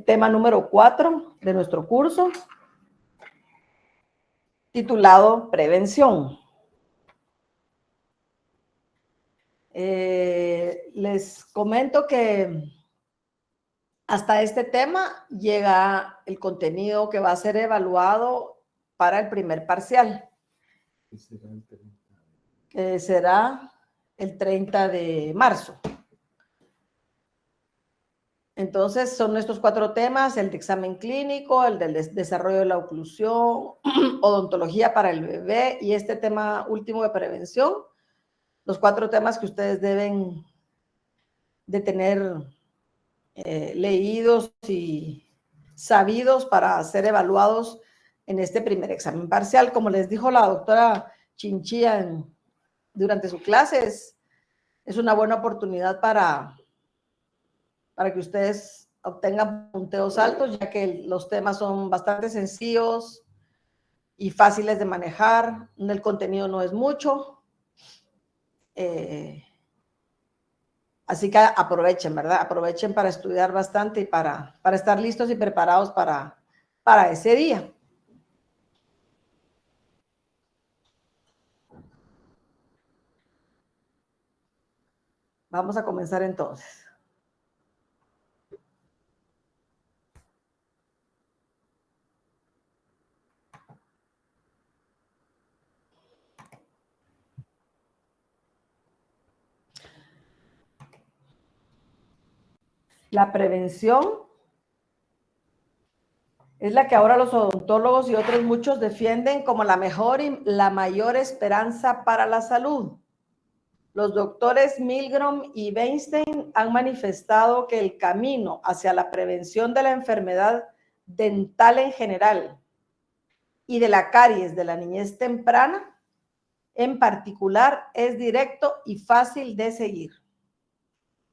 tema número 4 de nuestro curso, titulado Prevención. Les comento que hasta este tema llega el contenido que va a ser evaluado para el primer parcial, que será el 30 de marzo. Entonces, son estos 4 temas: el de examen clínico, el del desarrollo de la oclusión, odontología para el bebé y este tema último de prevención. Los 4 temas que ustedes deben de tener leídos y sabidos para ser evaluados en este primer examen parcial. Como les dijo la doctora Chinchilla durante su clase, es una buena oportunidad para que ustedes obtengan punteos altos, ya que los temas son bastante sencillos y fáciles de manejar. El contenido no es mucho. Así que aprovechen, ¿verdad? Aprovechen para estudiar bastante y para estar listos y preparados para ese día. Vamos a comenzar entonces. La prevención es la que ahora los odontólogos y otros muchos defienden como la mejor y la mayor esperanza para la salud. Los doctores Milgram y Weinstein han manifestado que el camino hacia la prevención de la enfermedad dental en general y de la caries de la niñez temprana en particular es directo y fácil de seguir.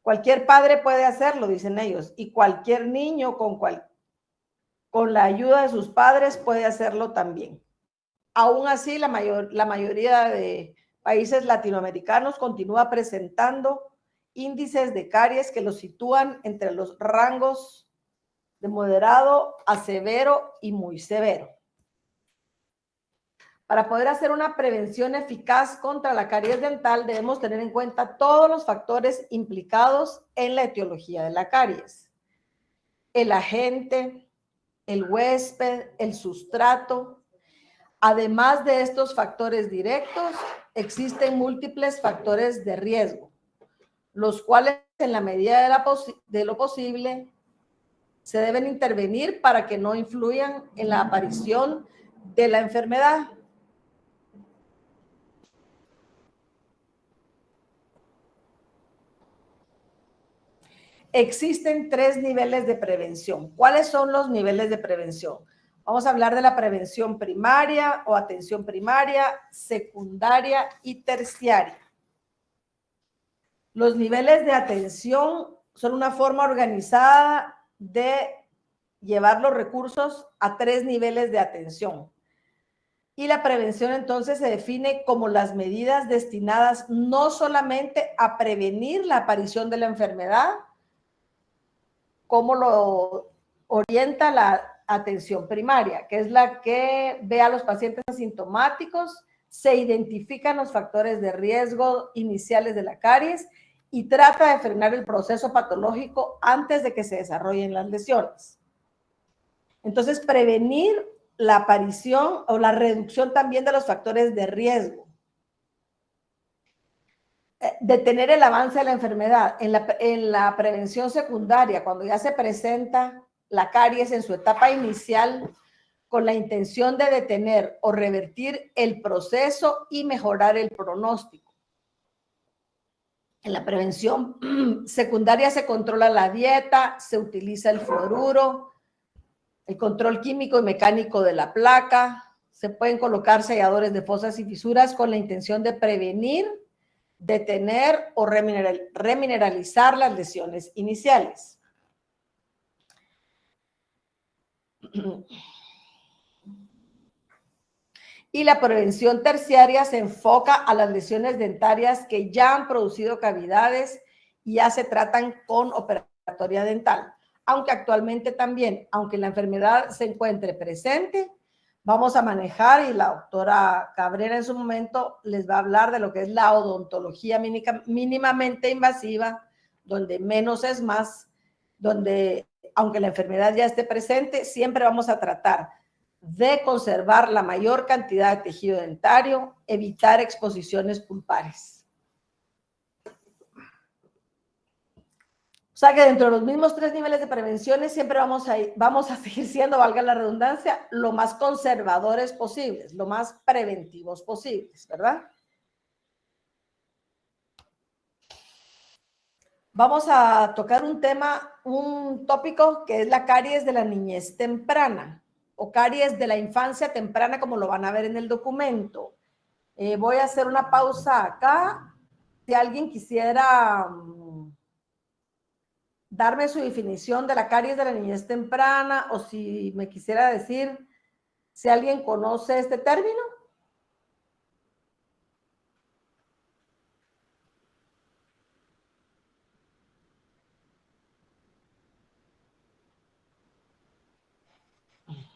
Cualquier padre puede hacerlo, dicen ellos, y cualquier niño con la ayuda de sus padres puede hacerlo también. Aún así, la mayoría de países latinoamericanos continúa presentando índices de caries que los sitúan entre los rangos de moderado a severo y muy severo. Para poder hacer una prevención eficaz contra la caries dental, debemos tener en cuenta todos los factores implicados en la etiología de la caries: el agente, el huésped, el sustrato. Además de estos factores directos, existen múltiples factores de riesgo, los cuales, en la medida de lo posible, se deben intervenir para que no influyan en la aparición de la enfermedad. Existen 3 niveles de prevención. ¿Cuáles son los niveles de prevención? Vamos a hablar de la prevención primaria o atención primaria, secundaria y terciaria. Los niveles de atención son una forma organizada de llevar los recursos a 3 niveles de atención. Y la prevención entonces se define como las medidas destinadas no solamente a prevenir la aparición de la enfermedad, como lo orienta la atención primaria, que es la que ve a los pacientes asintomáticos, se identifican los factores de riesgo iniciales de la caries y trata de frenar el proceso patológico antes de que se desarrollen las lesiones. Entonces, prevenir la aparición o la reducción también de los factores de riesgo. Detener el avance de la enfermedad en la prevención secundaria, cuando ya se presenta la caries en su etapa inicial, con la intención de detener o revertir el proceso y mejorar el pronóstico. En la prevención secundaria se controla la dieta, se utiliza el fluoruro, el control químico y mecánico de la placa, se pueden colocar selladores de fosas y fisuras con la intención de prevenir, detener o remineralizar las lesiones iniciales. Y la prevención terciaria se enfoca a las lesiones dentarias que ya han producido cavidades y ya se tratan con operatoria dental. aunque actualmente también, aunque la enfermedad se encuentre presente, vamos a manejar, y la doctora Cabrera en su momento les va a hablar de lo que es la odontología mínimamente invasiva, donde menos es más, donde aunque la enfermedad ya esté presente, siempre vamos a tratar de conservar la mayor cantidad de tejido dentario, evitar exposiciones pulpares. O sea que dentro de los mismos 3 niveles de prevenciones siempre vamos a seguir siendo, valga la redundancia, lo más conservadores posibles, lo más preventivos posibles, ¿verdad? Vamos a tocar un tópico que es la caries de la niñez temprana o caries de la infancia temprana, como lo van a ver en el documento. Voy a hacer una pausa acá. Si alguien quisiera darme su definición de la caries de la niñez temprana, o si me quisiera decir si alguien conoce este término.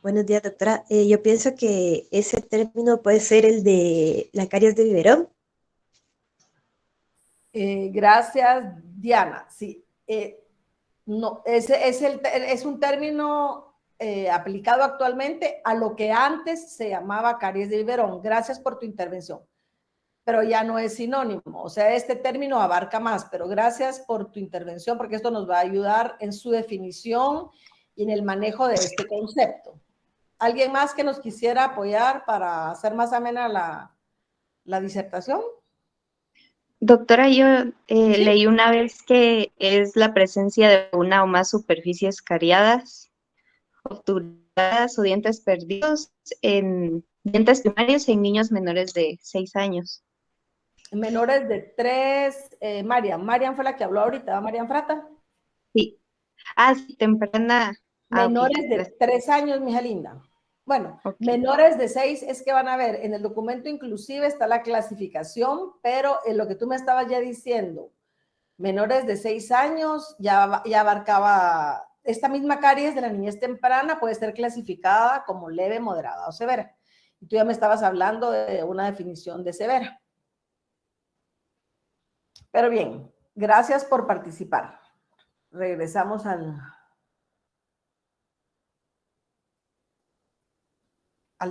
Buenos días, doctora. Yo pienso que ese término puede ser el de la caries de biberón. Gracias, Diana. Sí, no, es un término aplicado actualmente a lo que antes se llamaba caries de biberón. Gracias por tu intervención. Pero ya no es sinónimo. O sea, este término abarca más, pero gracias por tu intervención, porque esto nos va a ayudar en su definición y en el manejo de este concepto. ¿Alguien más que nos quisiera apoyar para hacer más amena la disertación? Doctora, yo Sí. leí una vez que es la presencia de una o más superficies cariadas, obturadas o dientes perdidos en dientes primarios en niños menores de 6 años. Menores de 3, Marian fue la que habló ahorita, Marian Frata. Sí. Ah, sí, temprana. Ah, ok. Menores de Gracias. 3 años, mi hija linda. Bueno, Ok. menores de 6 es que van a ver, en el documento inclusive está la clasificación, pero en lo que tú me estabas ya diciendo, menores de 6 años ya abarcaba esta misma caries de la niñez temprana, puede ser clasificada como leve, moderada o severa. Y tú ya me estabas hablando de una definición de severa. Pero bien, gracias por participar. Regresamos al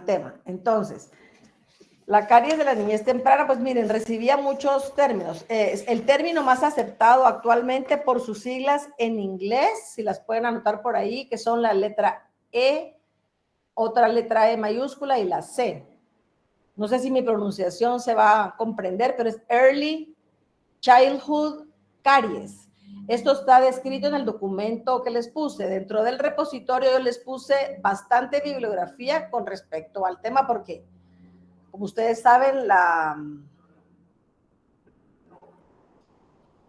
tema. Entonces, la caries de la niñez temprana, pues miren, recibía muchos términos. El término más aceptado actualmente por sus siglas en inglés, si las pueden anotar por ahí, que son la letra E, otra letra E mayúscula y la C. No sé si mi pronunciación se va a comprender, pero es Early Childhood Caries. Esto está descrito en el documento que les puse. Dentro del repositorio yo les puse bastante bibliografía con respecto al tema porque, como ustedes saben,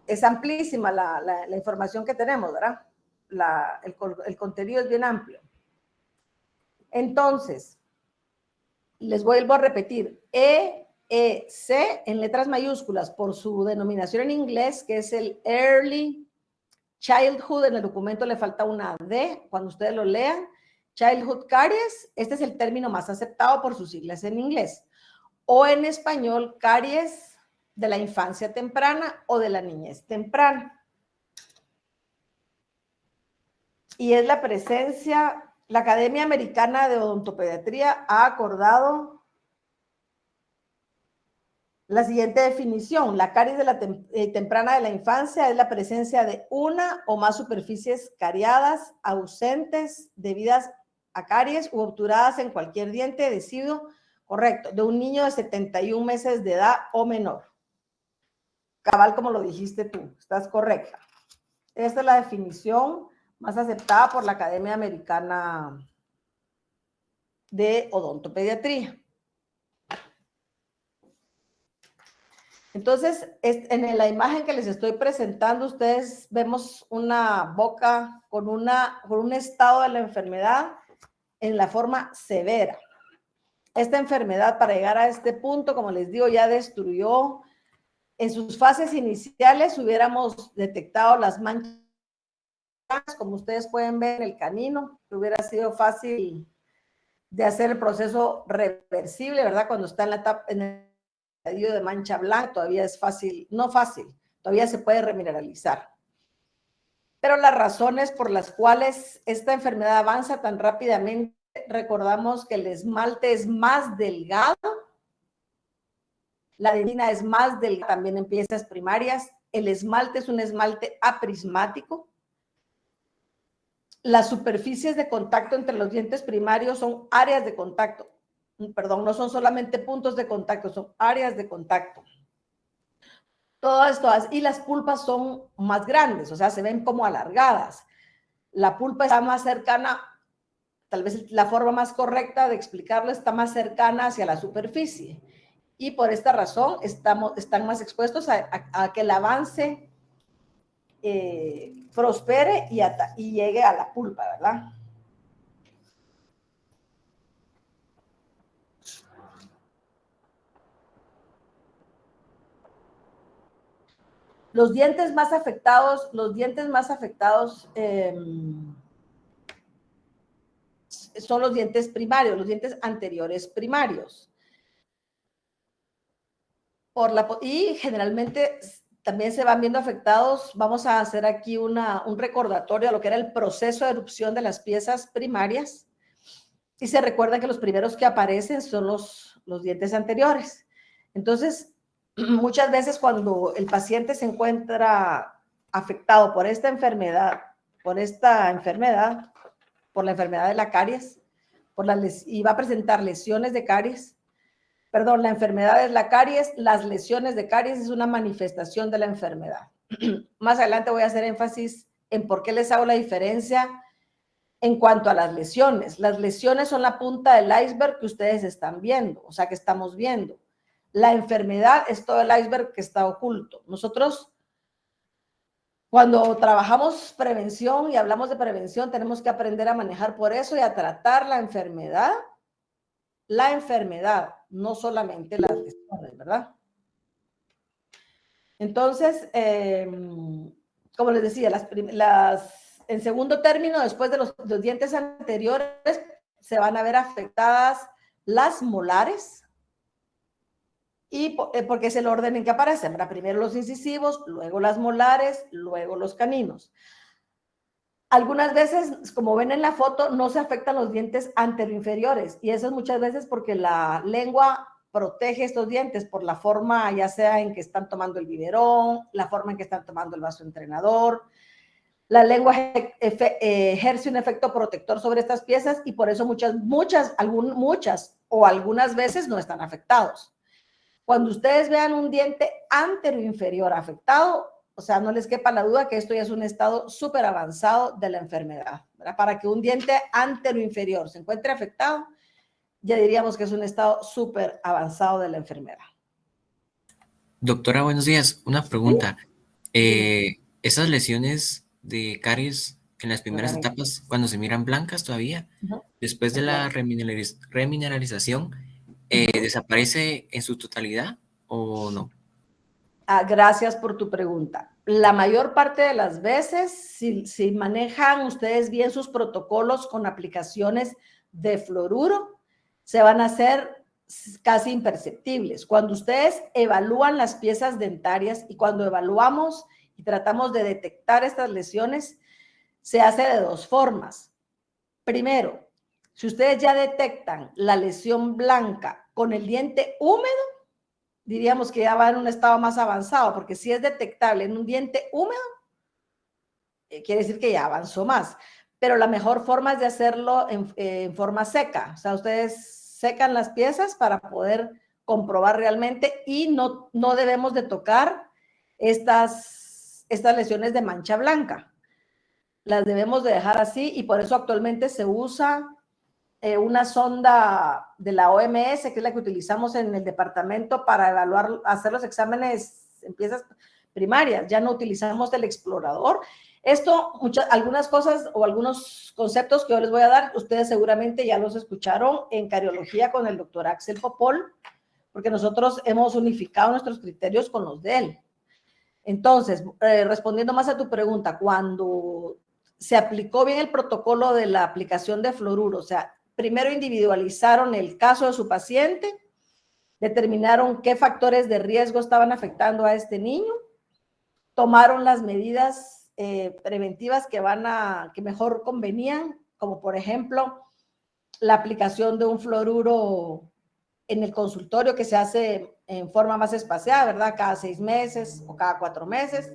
es amplísima la información que tenemos, ¿verdad? El contenido es bien amplio. Entonces, les vuelvo a repetir, EEC en letras mayúsculas por su denominación en inglés, que es el Early Childhood. En el documento le falta una D cuando ustedes lo lean. Childhood Caries, este es el término más aceptado por sus siglas en inglés. O en español, caries de la infancia temprana o de la niñez temprana. Y es la presencia, la Academia Americana de Odontopediatría ha acordado la siguiente definición. La caries de la temprana de la infancia es la presencia de una o más superficies cariadas, ausentes, debidas a caries u obturadas en cualquier diente deciduo, correcto, de un niño de 71 meses de edad o menor. Cabal, como lo dijiste tú, estás correcta. Esta es la definición más aceptada por la Academia Americana de Odontopediatría. Entonces, en la imagen que les estoy presentando, ustedes vemos una boca con un estado de la enfermedad en la forma severa. Esta enfermedad, para llegar a este punto, como les digo, ya destruyó. En sus fases iniciales hubiéramos detectado las manchas como ustedes pueden ver en el canino, que hubiera sido fácil de hacer el proceso reversible, ¿verdad? Cuando está en la etapa, en el estadio de mancha blanca, todavía es fácil, no fácil, todavía se puede remineralizar. Pero las razones por las cuales esta enfermedad avanza tan rápidamente, recordamos que el esmalte es más delgado, la dentina es más delgada también en piezas primarias, el esmalte es un esmalte aprismático, las superficies de contacto entre los dientes primarios son áreas de contacto, perdón, no son solamente puntos de contacto, son áreas de contacto. Todas, y las pulpas son más grandes, o sea, se ven como alargadas. La pulpa está más cercana, tal vez la forma más correcta de explicarlo está más cercana hacia la superficie. Y por esta razón están más expuestos a que el avance prospere y llegue a la pulpa, ¿verdad? Los dientes más afectados son los dientes primarios, los dientes anteriores primarios. Y generalmente también se van viendo afectados. Vamos a hacer aquí un recordatorio a lo que era el proceso de erupción de las piezas primarias. Y se recuerda que los primeros que aparecen son los dientes anteriores. Entonces, muchas veces cuando el paciente se encuentra afectado por esta enfermedad, por la enfermedad de la caries, y va a presentar lesiones de caries, la enfermedad es la caries, las lesiones de caries es una manifestación de la enfermedad. Más adelante voy a hacer énfasis en por qué les hago la diferencia en cuanto a las lesiones. Las lesiones son la punta del iceberg que ustedes están viendo, o sea, que estamos viendo. La enfermedad es todo el iceberg que está oculto. Nosotros, cuando trabajamos prevención y hablamos de prevención, tenemos que aprender a manejar por eso y a tratar la enfermedad, no solamente las lesiones, ¿verdad? Entonces, como les decía, en segundo término, después de los dientes anteriores, se van a ver afectadas las molares, y porque es el orden en que aparecen, ¿verdad? Primero los incisivos, luego las molares, luego los caninos. Algunas veces, como ven en la foto, no se afectan los dientes anteroinferiores, y eso es muchas veces porque la lengua protege estos dientes por la forma, ya sea en que están tomando el biberón, la forma en que están tomando el vaso entrenador. La lengua ejerce un efecto protector sobre estas piezas y por eso muchas o algunas veces no están afectados. Cuando ustedes vean un diente anteroinferior afectado, o sea, no les quepa la duda que esto ya es un estado súper avanzado de la enfermedad, ¿verdad? Para que un diente anteroinferior se encuentre afectado, ya diríamos que es un estado súper avanzado de la enfermedad. Doctora, buenos días. Una pregunta. ¿Esas lesiones de caries en las primeras etapas, cuando se miran blancas todavía, después de la remineralización, desaparece en su totalidad o no? Gracias por tu pregunta. La mayor parte de las veces, si manejan ustedes bien sus protocolos con aplicaciones de fluoruro, se van a hacer casi imperceptibles. Cuando ustedes evalúan las piezas dentarias y cuando evaluamos y tratamos de detectar estas lesiones, se hace de dos formas. Primero, si ustedes ya detectan la lesión blanca con el diente húmedo, diríamos que ya va en un estado más avanzado, porque si es detectable en un diente húmedo, quiere decir que ya avanzó más. Pero la mejor forma es de hacerlo en forma seca. O sea, ustedes secan las piezas para poder comprobar realmente y no debemos de tocar estas lesiones de mancha blanca. Las debemos de dejar así y por eso actualmente se usa una sonda de la OMS, que es la que utilizamos en el departamento para evaluar, hacer los exámenes en piezas primarias. Ya no utilizamos el explorador. Esto, algunas cosas o algunos conceptos que yo les voy a dar, ustedes seguramente ya los escucharon en cariología con el doctor Axel Popol, porque nosotros hemos unificado nuestros criterios con los de él. Entonces, respondiendo más a tu pregunta, cuando se aplicó bien el protocolo de la aplicación de fluoruro. O sea, primero individualizaron el caso de su paciente, determinaron qué factores de riesgo estaban afectando a este niño, tomaron las medidas preventivas que mejor convenían, como por ejemplo la aplicación de un fluoruro en el consultorio que se hace en forma más espaciada, ¿verdad? Cada 6 meses o cada 4 meses.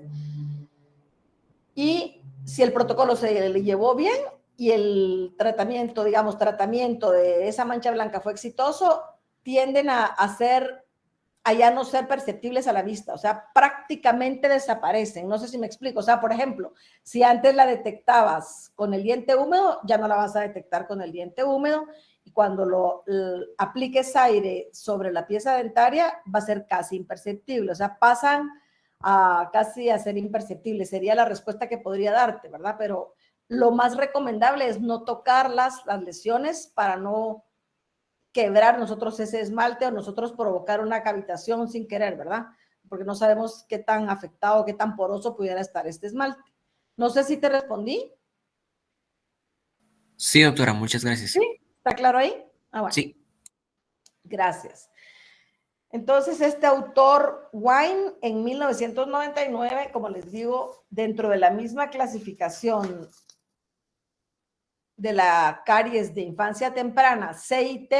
Y si el protocolo se le llevó bien y el tratamiento, digamos, tratamiento de esa mancha blanca fue exitoso, tienden a ya no ser perceptibles a la vista, o sea, prácticamente desaparecen. No sé si me explico. O sea, por ejemplo, si antes la detectabas con el diente húmedo, ya no la vas a detectar con el diente húmedo, y cuando apliques aire sobre la pieza dentaria, va a ser casi imperceptible. O sea, pasan casi a ser imperceptibles. Sería la respuesta que podría darte, ¿verdad? Pero lo más recomendable es no tocar las lesiones para no quebrar nosotros ese esmalte o nosotros provocar una cavitación sin querer, ¿verdad? Porque no sabemos qué tan afectado, qué tan poroso pudiera estar este esmalte. No sé si te respondí. Sí, doctora, muchas gracias. ¿Sí? ¿Está claro ahí? Bueno. Sí. Gracias. Entonces, este autor, Wine, en 1999, como les digo, dentro de la misma clasificación de la caries de infancia temprana, CIT,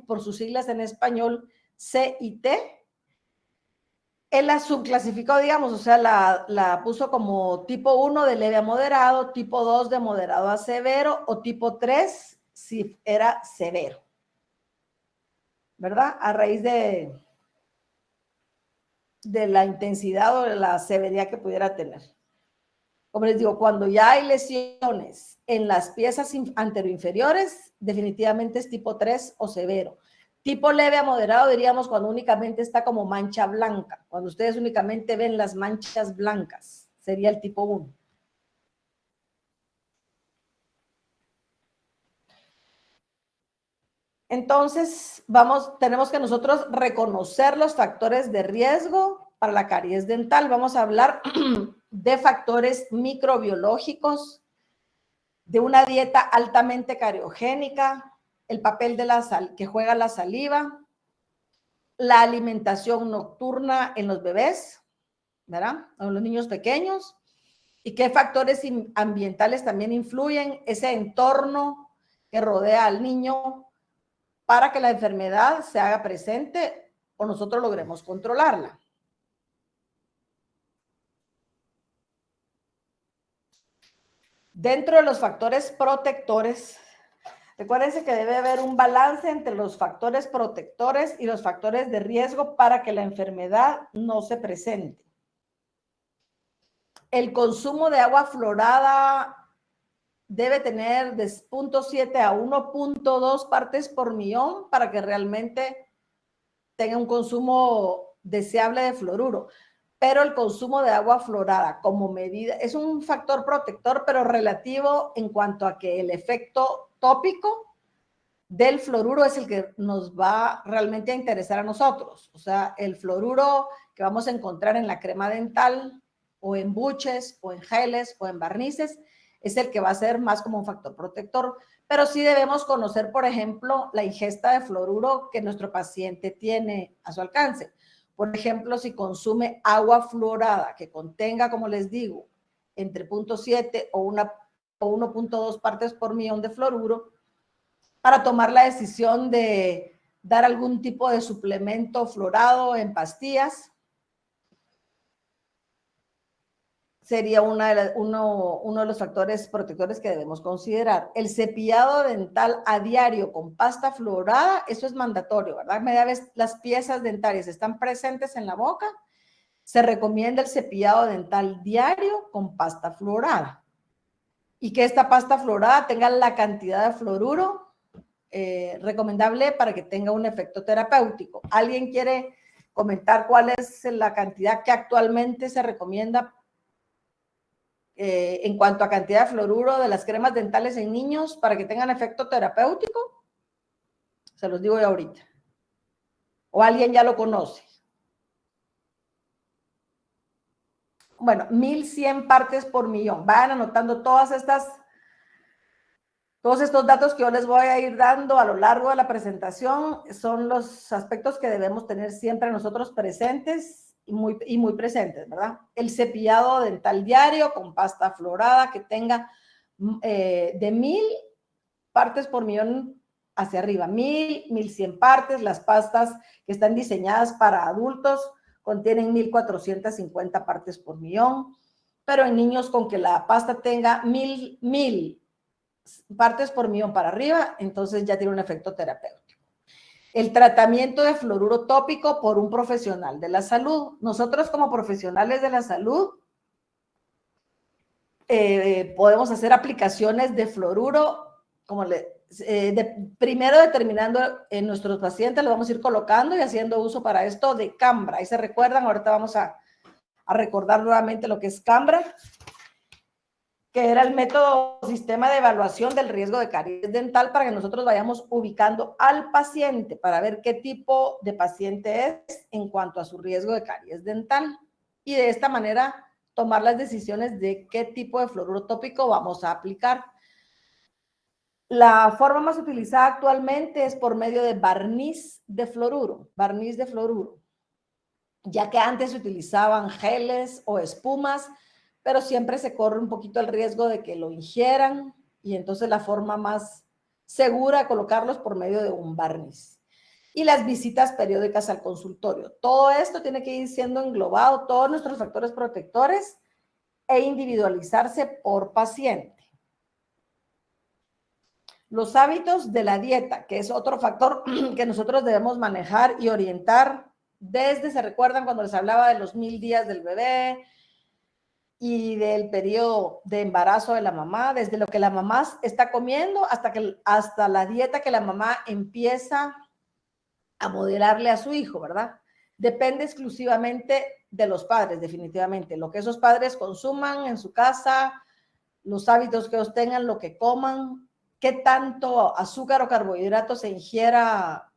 por sus siglas en español, CIT, él la subclasificó, digamos, o sea, la puso como tipo 1 de leve a moderado, tipo 2 de moderado a severo, o tipo 3 si era severo, ¿verdad? A raíz de la intensidad o de la severidad que pudiera tener. Como les digo, cuando ya hay lesiones en las piezas anteroinferiores, definitivamente es tipo 3 o severo. Tipo leve a moderado diríamos cuando únicamente está como mancha blanca, cuando ustedes únicamente ven las manchas blancas, sería el tipo 1. Entonces, tenemos que nosotros reconocer los factores de riesgo para la caries dental. Vamos a hablar de factores microbiológicos, de una dieta altamente cariogénica, el papel de que juega la saliva, la alimentación nocturna en los bebés, ¿verdad? En los niños pequeños, y qué factores ambientales también influyen, ese entorno que rodea al niño para que la enfermedad se haga presente o nosotros logremos controlarla. Dentro de los factores protectores, recuérdense que debe haber un balance entre los factores protectores y los factores de riesgo para que la enfermedad no se presente. El consumo de agua fluorada debe tener de 0.7 a 1.2 partes por millón para que realmente tenga un consumo deseable de fluoruro. Pero el consumo de agua fluorada como medida es un factor protector, pero relativo en cuanto a que el efecto tópico del fluoruro es el que nos va realmente a interesar a nosotros. O sea, el fluoruro que vamos a encontrar en la crema dental o en buches o en geles o en barnices es el que va a ser más como un factor protector. Pero sí debemos conocer, por ejemplo, la ingesta de fluoruro que nuestro paciente tiene a su alcance. Por ejemplo, si consume agua fluorada que contenga, como les digo, entre 0.7 o 1.2 partes por millón de fluoruro, para tomar la decisión de dar algún tipo de suplemento fluorado en pastillas, sería uno de los factores protectores que debemos considerar. El cepillado dental a diario con pasta fluorada, eso es mandatorio, ¿verdad? Media vez las piezas dentarias están presentes en la boca, se recomienda el cepillado dental diario con pasta fluorada. Y que esta pasta fluorada tenga la cantidad de fluoruro recomendable para que tenga un efecto terapéutico. ¿Alguien quiere comentar cuál es la cantidad que actualmente se recomienda en cuanto a cantidad de fluoruro de las cremas dentales en niños para que tengan efecto terapéutico? Se los digo yo ahorita. ¿O alguien ya lo conoce? bueno, 1100 partes por millón. Vayan anotando todos estos datos que yo les voy a ir dando a lo largo de la presentación. Son los aspectos que debemos tener siempre nosotros presentes y muy presentes, ¿verdad? El cepillado dental diario con pasta florada que tenga de 1000 partes por millón hacia arriba, 1100 partes. Las pastas que están diseñadas para adultos contienen 1450 partes por millón, pero en niños con que la pasta tenga 1000 partes por millón para arriba, entonces ya tiene un efecto terapéutico. El tratamiento de fluoruro tópico por un profesional de la salud. Nosotros como profesionales de la salud podemos hacer aplicaciones de fluoruro, primero determinando en nuestros pacientes, lo vamos a ir colocando y haciendo uso para esto de Cambra. Ahí se recuerdan, ahorita vamos a recordar nuevamente lo que es Cambra, que era el método sistema de evaluación del riesgo de caries dental para que nosotros vayamos ubicando al paciente para ver qué tipo de paciente es en cuanto a su riesgo de caries dental y de esta manera tomar las decisiones de qué tipo de fluoruro tópico vamos a aplicar. La forma más utilizada actualmente es por medio de barniz de fluoruro, ya que antes se utilizaban geles o espumas, pero siempre se corre un poquito el riesgo de que lo ingieran y entonces la forma más segura de colocarlos por medio de un barniz. Y las visitas periódicas al consultorio. Todo esto tiene que ir siendo englobado, todos nuestros factores protectores e individualizarse por paciente. Los hábitos de la dieta, que es otro factor que nosotros debemos manejar y orientar desde, ¿se recuerdan cuando les hablaba de los 1000 días del bebé y del periodo de embarazo de la mamá? Desde lo que la mamá está comiendo hasta la dieta que la mamá empieza a modelarle a su hijo, ¿verdad? Depende exclusivamente de los padres, definitivamente. Lo que esos padres consuman en su casa, los hábitos que ellos tengan, lo que coman, qué tanto azúcar o carbohidratos se ingiera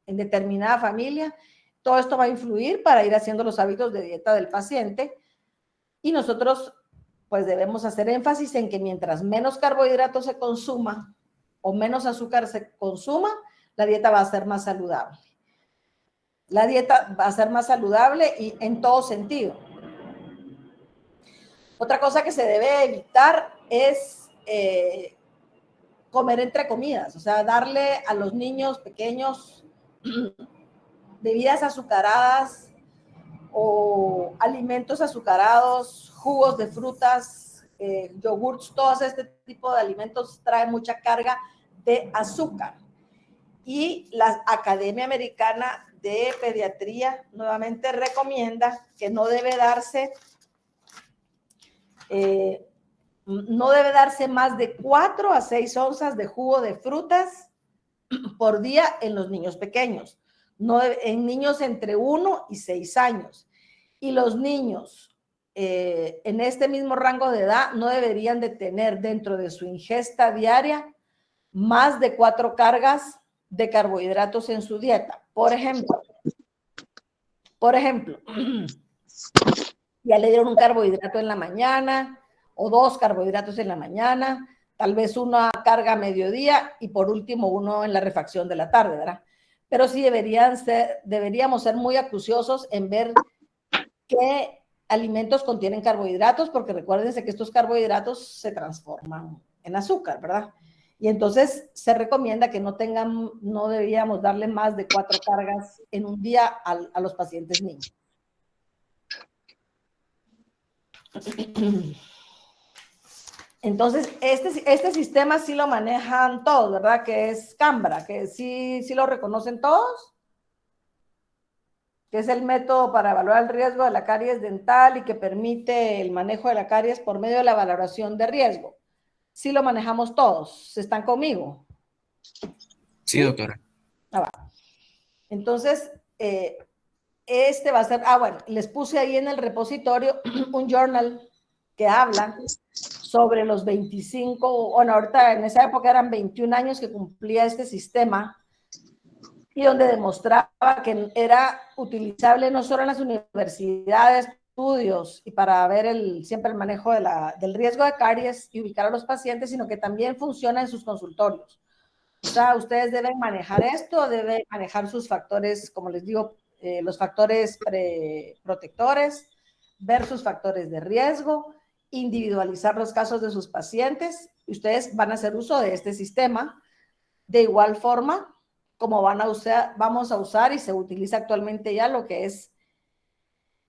en determinada familia. Todo esto va a influir para ir haciendo los hábitos de dieta del paciente y nosotros pues debemos hacer énfasis en que mientras menos carbohidratos se consuma o menos azúcar se consuma, la dieta va a ser más saludable. La dieta va a ser más saludable y en todo sentido. Otra cosa que se debe evitar es comer entre comidas, o sea, darle a los niños pequeños bebidas azucaradas o alimentos azucarados, jugos de frutas, yogurts, todo este tipo de alimentos trae mucha carga de azúcar. Y la Academia Americana de Pediatría nuevamente recomienda que no debe darse más de 4 a 6 onzas de jugo de frutas por día en los niños pequeños, en niños entre 1 y 6 años. Y los niños en este mismo rango de edad no deberían de tener dentro de su ingesta diaria más de 4 cargas de carbohidratos en su dieta. Por ejemplo, ya le dieron un carbohidrato en la mañana o 2 carbohidratos en la mañana, tal vez una carga a mediodía y por último uno en la refacción de la tarde, ¿verdad? Pero sí deberíamos ser muy acuciosos en ver qué alimentos contienen carbohidratos, porque recuérdense que estos carbohidratos se transforman en azúcar, ¿verdad? Y entonces se recomienda que no deberíamos darle más de 4 cargas en un día a los pacientes niños. Entonces, este sistema sí lo manejan todos, ¿verdad? Que es Cambra, que sí lo reconocen todos, que es el método para evaluar el riesgo de la caries dental y que permite el manejo de la caries por medio de la valoración de riesgo. Sí lo manejamos todos. ¿Están conmigo? Sí, doctora. Va. Entonces, este va a ser, bueno, les puse ahí en el repositorio un journal que habla sobre los 25, bueno, ahorita en esa época eran 21 años que cumplía este sistema y donde demostraba que era utilizable no solo en las universidades estudios y para ver siempre el manejo del riesgo de caries y ubicar a los pacientes, sino que también funciona en sus consultorios. O sea, ustedes deben manejar esto, deben manejar sus factores, como les digo, los factores protectores, ver sus factores de riesgo, individualizar los casos de sus pacientes. Y ustedes van a hacer uso de este sistema de igual forma como vamos a usar y se utiliza actualmente ya lo que es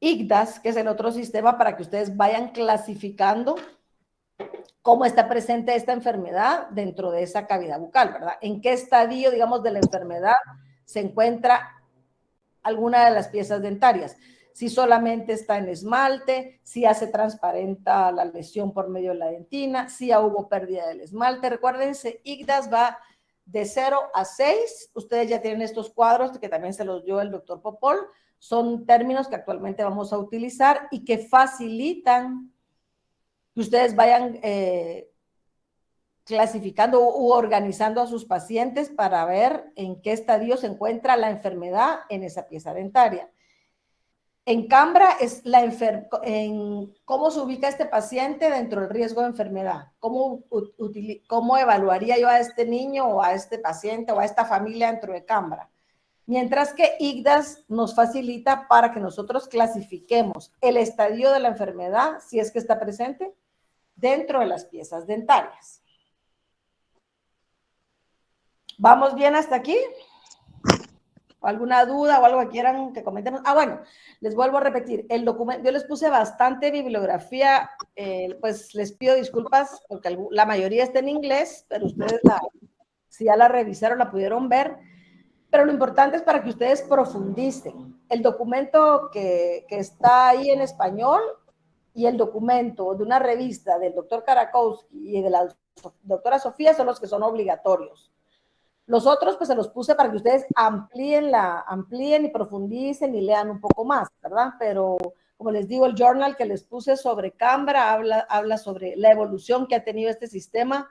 ICDAS, que es el otro sistema para que ustedes vayan clasificando cómo está presente esta enfermedad dentro de esa cavidad bucal, ¿verdad? En qué estadio, digamos, de la enfermedad se encuentra alguna de las piezas dentarias. Si solamente está en esmalte, si ya se transparenta la lesión por medio de la dentina, si ya hubo pérdida del esmalte. Recuérdense, ICDAS va de 0 a 6. Ustedes ya tienen estos cuadros que también se los dio el doctor Popol. Son términos que actualmente vamos a utilizar y que facilitan que ustedes vayan clasificando u organizando a sus pacientes para ver en qué estadio se encuentra la enfermedad en esa pieza dentaria. En Cambra es en cómo se ubica este paciente dentro del riesgo de enfermedad, cómo evaluaría yo a este niño o a este paciente o a esta familia dentro de Cambra. Mientras que ICDAS nos facilita para que nosotros clasifiquemos el estadio de la enfermedad, si es que está presente, dentro de las piezas dentarias. ¿Vamos bien hasta aquí? ¿Alguna duda o algo que quieran que comentemos? Bueno, les vuelvo a repetir, el documento, yo les puse bastante bibliografía, pues les pido disculpas porque la mayoría está en inglés, pero ustedes si ya la revisaron, la pudieron ver, pero lo importante es para que ustedes profundicen. El documento que está ahí en español y el documento de una revista del doctor Karakowski y de la doctora Sofía son los que son obligatorios. Los otros, pues se los puse para que ustedes amplíen y profundicen y lean un poco más, ¿verdad? Pero, como les digo, el journal que les puse sobre Cambra habla sobre la evolución que ha tenido este sistema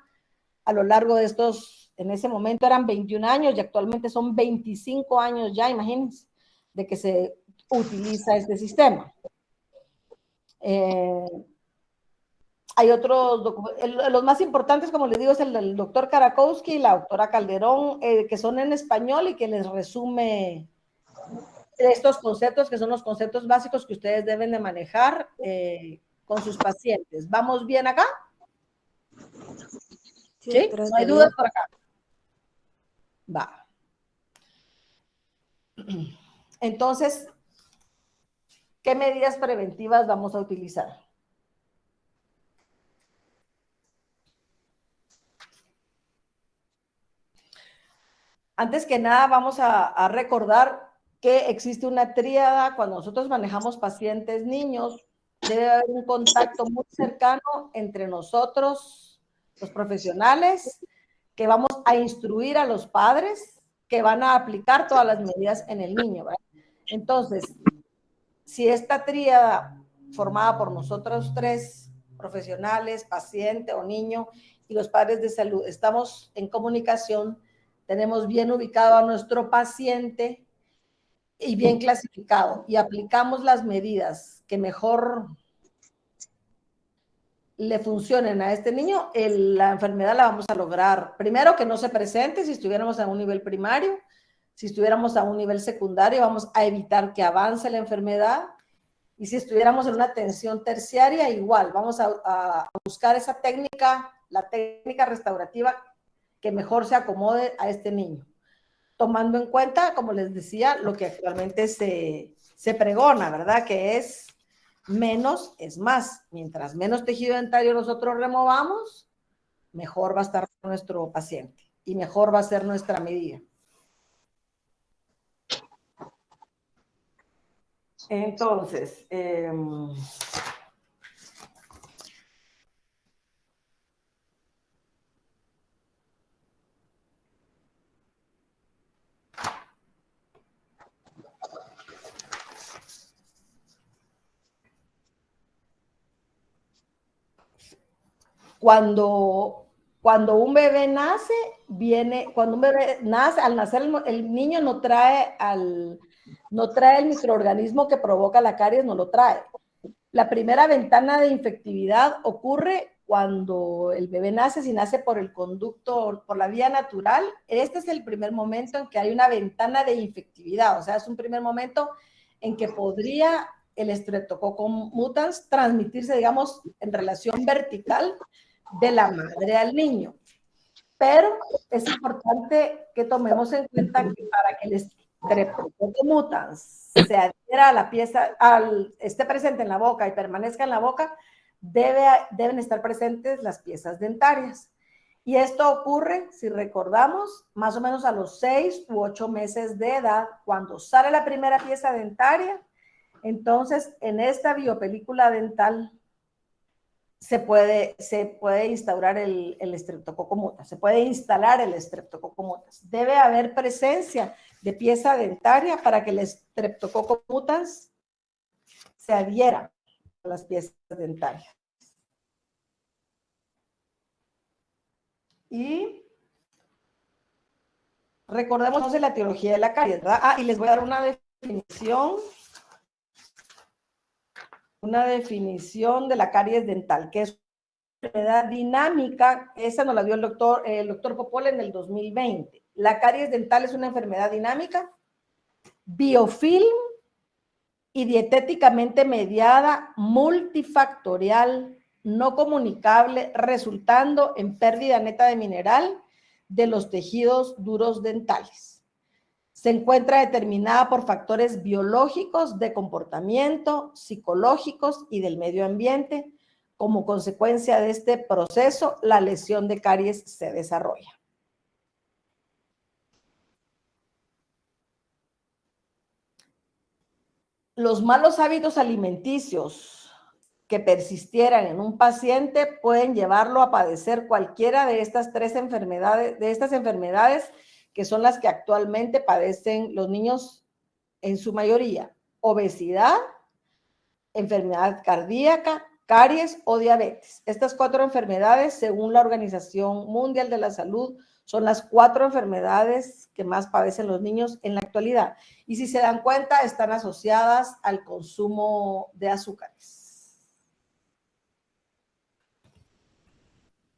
a lo largo de en ese momento eran 21 años y actualmente son 25 años ya, imagínense, de que se utiliza este sistema. Hay otros documentos, los más importantes, como les digo, es el del doctor Karakowski y la doctora Calderón, que son en español y que les resume estos conceptos, que son los conceptos básicos que ustedes deben de manejar con sus pacientes. ¿Vamos bien acá? ¿Sí? ¿No hay dudas por acá? Va. Entonces, ¿qué medidas preventivas vamos a utilizar? Antes que nada, vamos a recordar que existe una tríada cuando nosotros manejamos pacientes niños. Debe haber un contacto muy cercano entre nosotros, los profesionales, que vamos a instruir a los padres que van a aplicar todas las medidas en el niño, ¿verdad? Entonces, si esta tríada formada por nosotros tres, profesionales, paciente o niño, y los padres de salud, estamos en comunicación, tenemos bien ubicado a nuestro paciente y bien clasificado y aplicamos las medidas que mejor le funcionen a este niño, la enfermedad la vamos a lograr. Primero, que no se presente si estuviéramos a un nivel primario. Si estuviéramos a un nivel secundario, vamos a evitar que avance la enfermedad. Y si estuviéramos en una atención terciaria, igual, vamos a buscar esa técnica, la técnica restaurativa que mejor se acomode a este niño, tomando en cuenta, como les decía, lo que actualmente se pregona, ¿verdad? Que es menos es más. Mientras menos tejido dentario nosotros removamos, mejor va a estar nuestro paciente y mejor va a ser nuestra medida. Entonces, cuando un bebé nace, al nacer el niño no trae el microorganismo que provoca la caries, no lo trae. La primera ventana de infectividad ocurre cuando el bebé nace, si nace por el conducto, por la vía natural. Este es el primer momento en que hay una ventana de infectividad, o sea, es un primer momento en que podría el Streptococcus mutans transmitirse, digamos, en relación vertical de la madre al niño. Pero es importante que tomemos en cuenta que para que el Streptococcus mutans se adhiera a la pieza, esté presente en la boca y permanezca en la boca, deben estar presentes las piezas dentarias. Y esto ocurre, si recordamos, más o menos a los 6 u 8 meses de edad, cuando sale la primera pieza dentaria. Entonces, en esta biopelícula dental se puede instaurar el Streptococcus mutans, se puede instalar el Streptococcus mutans. Debe haber presencia de pieza dentaria para que el Streptococcus mutans se adhiera a las piezas dentarias. Y recordemos entonces la etiología de la caries, ¿verdad? Y les voy a dar una definición de la caries dental, que es una enfermedad dinámica. Esa nos la dio el doctor Popol en el 2020. La caries dental es una enfermedad dinámica, biofilm y dietéticamente mediada, multifactorial, no comunicable, resultando en pérdida neta de mineral de los tejidos duros dentales. Se encuentra determinada por factores biológicos, de comportamiento, psicológicos y del medio ambiente. Como consecuencia de este proceso, la lesión de caries se desarrolla. Los malos hábitos alimenticios que persistieran en un paciente pueden llevarlo a padecer cualquiera de estas enfermedades que son las que actualmente padecen los niños en su mayoría: obesidad, enfermedad cardíaca, caries o diabetes. Estas 4 enfermedades, según la Organización Mundial de la Salud, son las 4 enfermedades que más padecen los niños en la actualidad. Y si se dan cuenta, están asociadas al consumo de azúcares.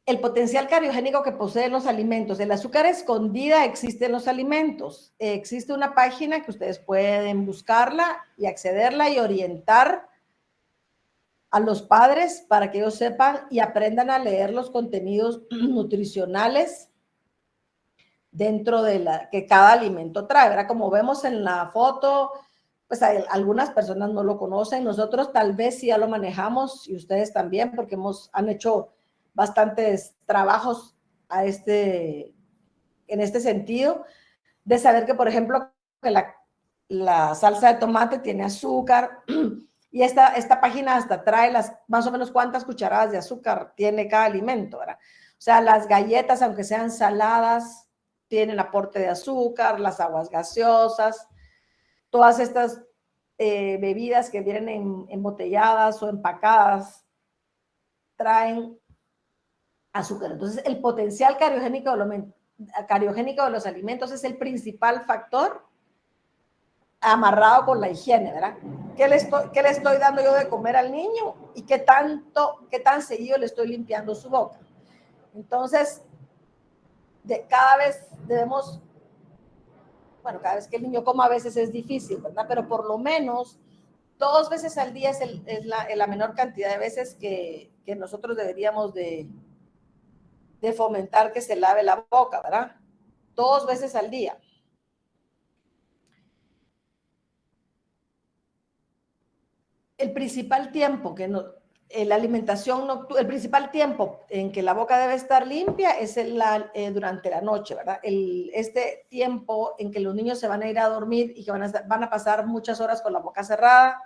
El potencial cariogénico que poseen los alimentos. El azúcar escondida existe en los alimentos. Existe una página que ustedes pueden buscarla y accederla y orientar a los padres para que ellos sepan y aprendan a leer los contenidos nutricionales dentro de que cada alimento trae, ¿verdad? Como vemos en la foto, pues algunas personas no lo conocen, nosotros tal vez sí ya lo manejamos y ustedes también, porque han hecho bastantes trabajos en este sentido, de saber que, por ejemplo, que la salsa de tomate tiene azúcar, y esta página hasta trae más o menos cuántas cucharadas de azúcar tiene cada alimento, ¿verdad? O sea, las galletas, aunque sean saladas, tienen aporte de azúcar, las aguas gaseosas, todas estas bebidas que vienen embotelladas o empacadas traen azúcar. Entonces, el potencial cariogénico de los alimentos es el principal factor amarrado con la higiene, ¿verdad? ¿Qué le estoy dando yo de comer al niño? ¿Y qué tan seguido le estoy limpiando su boca? Entonces, cada vez debemos, bueno, cada vez que el niño coma a veces es difícil, ¿verdad? Pero por lo menos 2 veces al día es la menor cantidad de veces que nosotros deberíamos de fomentar que se lave la boca, ¿verdad? 2 veces al día. El principal tiempo el principal tiempo en que la boca debe estar limpia es durante la noche, ¿verdad? Este tiempo en que los niños se van a ir a dormir y que van a pasar muchas horas con la boca cerrada,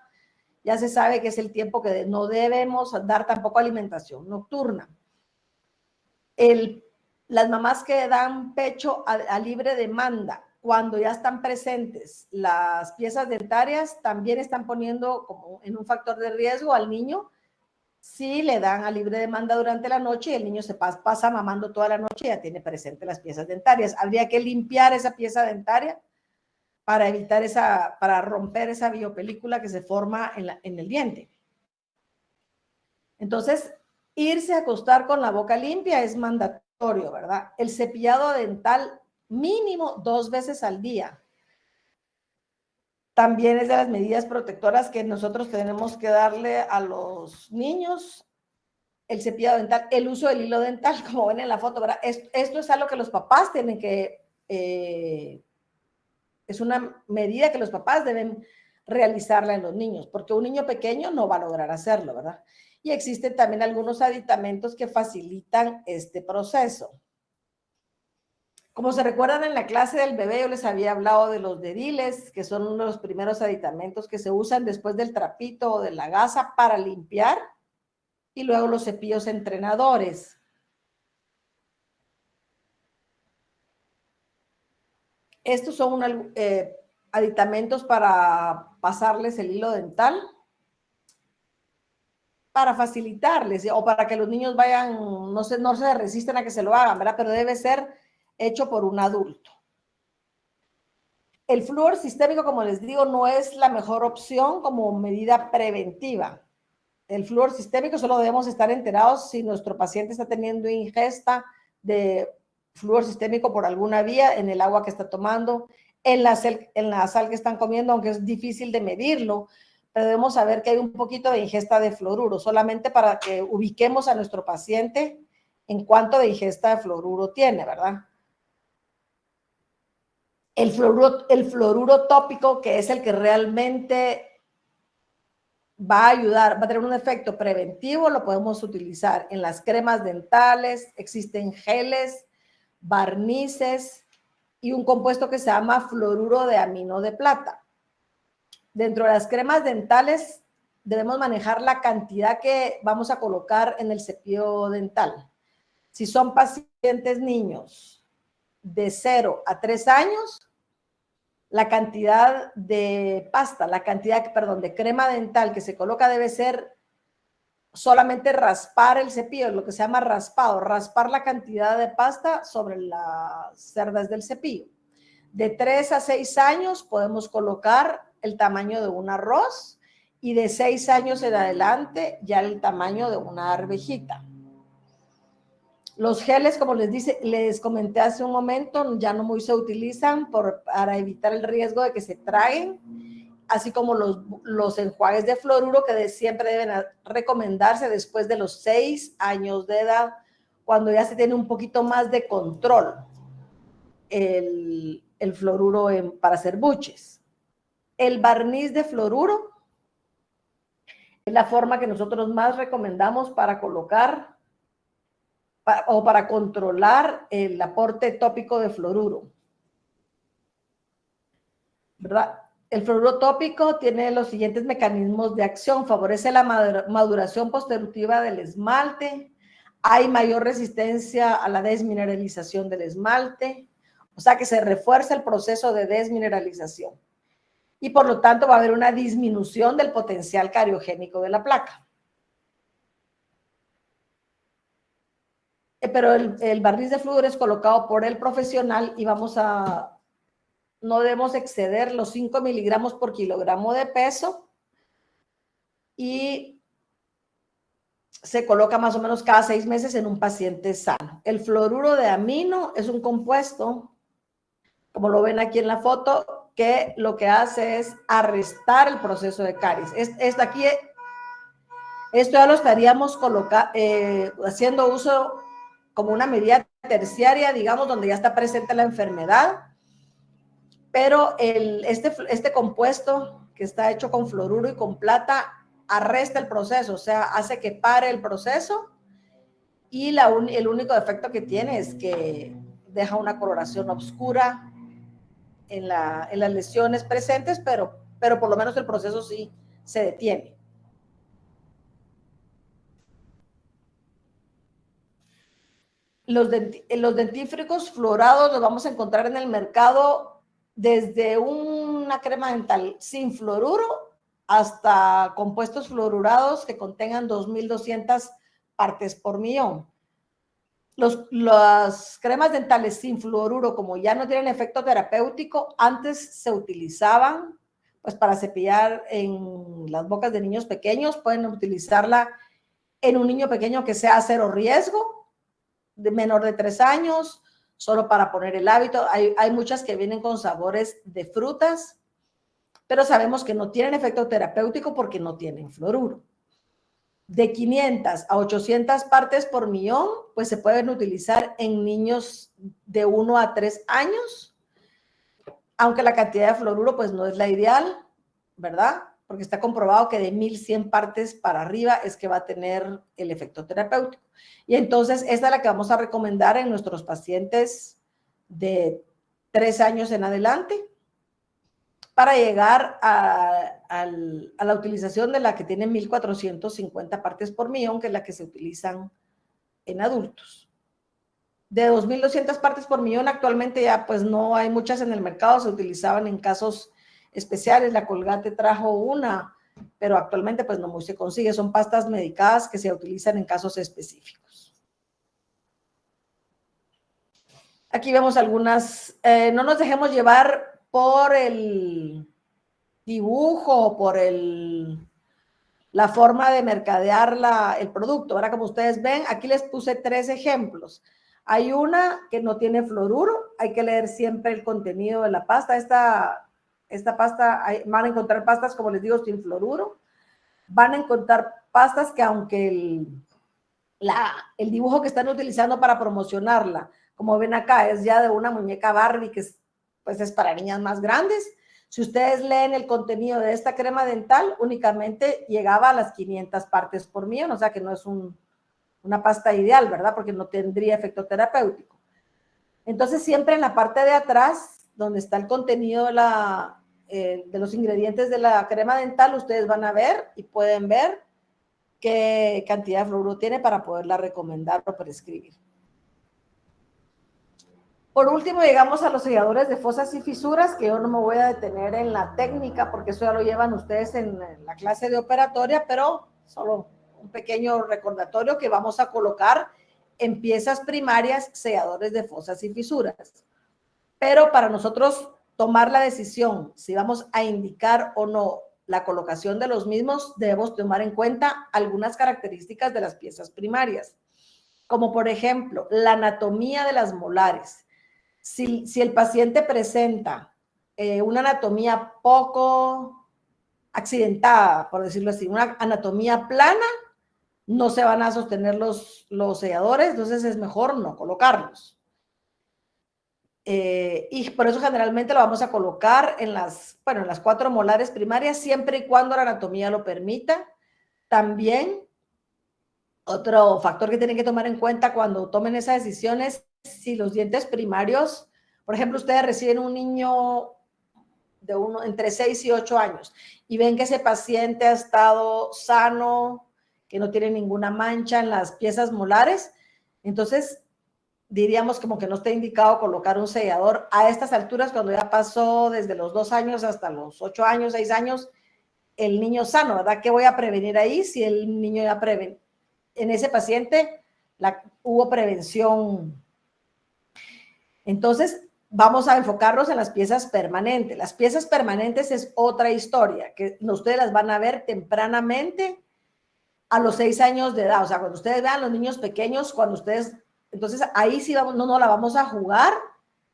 ya se sabe que es el tiempo que no debemos dar tampoco alimentación nocturna. Las mamás que dan pecho a libre demanda, cuando ya están presentes las piezas dentarias, también están poniendo como en un factor de riesgo al niño si le dan a libre demanda durante la noche y el niño se pasa mamando toda la noche y ya tiene presente las piezas dentarias. Habría que limpiar esa pieza dentaria para romper esa biopelícula que se forma en el diente. Entonces, irse a acostar con la boca limpia es mandatorio, ¿verdad? El cepillado dental mínimo 2 veces al día. También es de las medidas protectoras que nosotros tenemos que darle a los niños. El cepillado dental, el uso del hilo dental, como ven en la foto, ¿verdad? Esto es algo que los papás tienen que, es una medida que los papás deben realizarla en los niños, porque un niño pequeño no va a lograr hacerlo, ¿verdad? Y existen también algunos aditamentos que facilitan este proceso. Como se recuerdan en la clase del bebé, yo les había hablado de los dediles, que son uno de los primeros aditamentos que se usan después del trapito o de la gasa para limpiar, y luego los cepillos entrenadores. Estos son aditamentos para pasarles el hilo dental, para facilitarles o para que los niños vayan, no se resisten a que se lo hagan, ¿verdad? Pero debe ser hecho por un adulto. El flúor sistémico, como les digo, no es la mejor opción como medida preventiva. El flúor sistémico solo debemos estar enterados si nuestro paciente está teniendo ingesta de flúor sistémico por alguna vía en el agua que está tomando, en la sal que están comiendo, aunque es difícil de medirlo, pero debemos saber que hay un poquito de ingesta de fluoruro, solamente para que ubiquemos a nuestro paciente en cuánto de ingesta de fluoruro tiene, ¿verdad? El fluoruro tópico, que es el que realmente va a ayudar, va a tener un efecto preventivo, lo podemos utilizar en las cremas dentales, existen geles, barnices y un compuesto que se llama fluoruro de amino de plata. Dentro de las cremas dentales debemos manejar la cantidad que vamos a colocar en el cepillo dental. Si son pacientes niños de 0 a 3 años, la cantidad de pasta, de crema dental que se coloca debe ser solamente raspar el cepillo, lo que se llama raspado, raspar la cantidad de pasta sobre las cerdas del cepillo. De 3 a 6 años podemos colocar el tamaño de un arroz y de 6 años en adelante ya el tamaño de una arvejita. Los geles, como les comenté hace un momento, ya no muy se utilizan para evitar el riesgo de que se traguen, así como los enjuagues de fluoruro que siempre deben recomendarse después de los 6 años de edad, cuando ya se tiene un poquito más de control el fluoruro para hacer buches. El barniz de fluoruro es la forma que nosotros más recomendamos para colocar o para controlar el aporte tópico de fluoruro, ¿verdad? El fluoruro tópico tiene los siguientes mecanismos de acción: favorece la maduración posterior del esmalte, hay mayor resistencia a la desmineralización del esmalte, o sea que se refuerza el proceso de desmineralización y por lo tanto va a haber una disminución del potencial cariogénico de la placa. Pero el barniz de fluoruro es colocado por el profesional y no debemos exceder los 5 miligramos por kilogramo de peso y se coloca más o menos cada 6 meses en un paciente sano. El fluoruro de amino es un compuesto, como lo ven aquí en la foto, que lo que hace es arrestar el proceso de caries. Esto ya lo estaríamos haciendo uso como una medida terciaria, digamos, donde ya está presente la enfermedad, pero este compuesto que está hecho con fluoruro y con plata arresta el proceso, o sea, hace que pare el proceso y el único defecto que tiene es que deja una coloración oscura en las lesiones presentes, pero por lo menos el proceso sí se detiene. Los dentífricos fluorados los vamos a encontrar en el mercado desde una crema dental sin fluoruro hasta compuestos fluorurados que contengan 2.200 partes por millón. Las cremas dentales sin fluoruro, como ya no tienen efecto terapéutico, antes se utilizaban pues para cepillar en las bocas de niños pequeños. Pueden utilizarla en un niño pequeño que sea cero riesgo, de menor de 3 años, solo para poner el hábito. Hay muchas que vienen con sabores de frutas, pero sabemos que no tienen efecto terapéutico porque no tienen fluoruro. De 500 a 800 partes por millón, pues se pueden utilizar en niños de 1 a 3 años, aunque la cantidad de fluoruro pues no es la ideal, ¿verdad? Porque está comprobado que de 1100 partes para arriba es que va a tener el efecto terapéutico. Y entonces esta es la que vamos a recomendar en nuestros pacientes de 3 años en adelante, para llegar a la utilización de la que tiene 1450 partes por millón, que es la que se utilizan en adultos. De 2200 partes por millón actualmente ya pues no hay muchas en el mercado, se utilizaban en casos especiales. La Colgate trajo una, pero actualmente pues no muy se consigue. Son pastas medicadas que se utilizan en casos específicos. Aquí vemos algunas, no nos dejemos llevar por el dibujo, por la forma de mercadear el producto. Ahora, como ustedes ven, aquí les puse 3 ejemplos. Hay una que no tiene fluoruro, hay que leer siempre el contenido de la pasta. Esta pasta, van a encontrar pastas, como les digo, sin fluoruro. Van a encontrar pastas que aunque el dibujo que están utilizando para promocionarla, como ven acá, es ya de una muñeca Barbie, que pues es para niñas más grandes. Si ustedes leen el contenido de esta crema dental, únicamente llegaba a las 500 partes por millón, o sea que no es una pasta ideal, ¿verdad? Porque no tendría efecto terapéutico. Entonces, siempre en la parte de atrás, donde está el contenido de los ingredientes de la crema dental, ustedes van a ver y pueden ver qué cantidad de fluoruro tiene para poderla recomendar o prescribir. Por último, llegamos a los selladores de fosas y fisuras, que yo no me voy a detener en la técnica, porque eso ya lo llevan ustedes en la clase de operatoria, pero solo un pequeño recordatorio que vamos a colocar en piezas primarias selladores de fosas y fisuras. Pero para nosotros tomar la decisión si vamos a indicar o no la colocación de los mismos, debemos tomar en cuenta algunas características de las piezas primarias, como por ejemplo, la anatomía de las molares. Si el paciente presenta una anatomía poco accidentada, por decirlo así, una anatomía plana, no se van a sostener los selladores, entonces es mejor no colocarlos. Y por eso generalmente lo vamos a colocar en las 4 molares primarias, siempre y cuando la anatomía lo permita. También, otro factor que tienen que tomar en cuenta cuando tomen esa decisión es si los dientes primarios, por ejemplo, ustedes reciben un niño entre 6 y 8 años y ven que ese paciente ha estado sano, que no tiene ninguna mancha en las piezas molares, entonces diríamos como que no está indicado colocar un sellador a estas alturas, cuando ya pasó desde los 2 años hasta los 8 años, 6 años, el niño sano, ¿verdad? ¿Qué voy a prevenir ahí si el niño ya en ese paciente hubo prevención? Entonces, vamos a enfocarnos en las piezas permanentes. Las piezas permanentes es otra historia, que ustedes las van a ver tempranamente a los 6 años de edad. O sea, cuando ustedes vean los niños pequeños, entonces ahí sí no la vamos a jugar.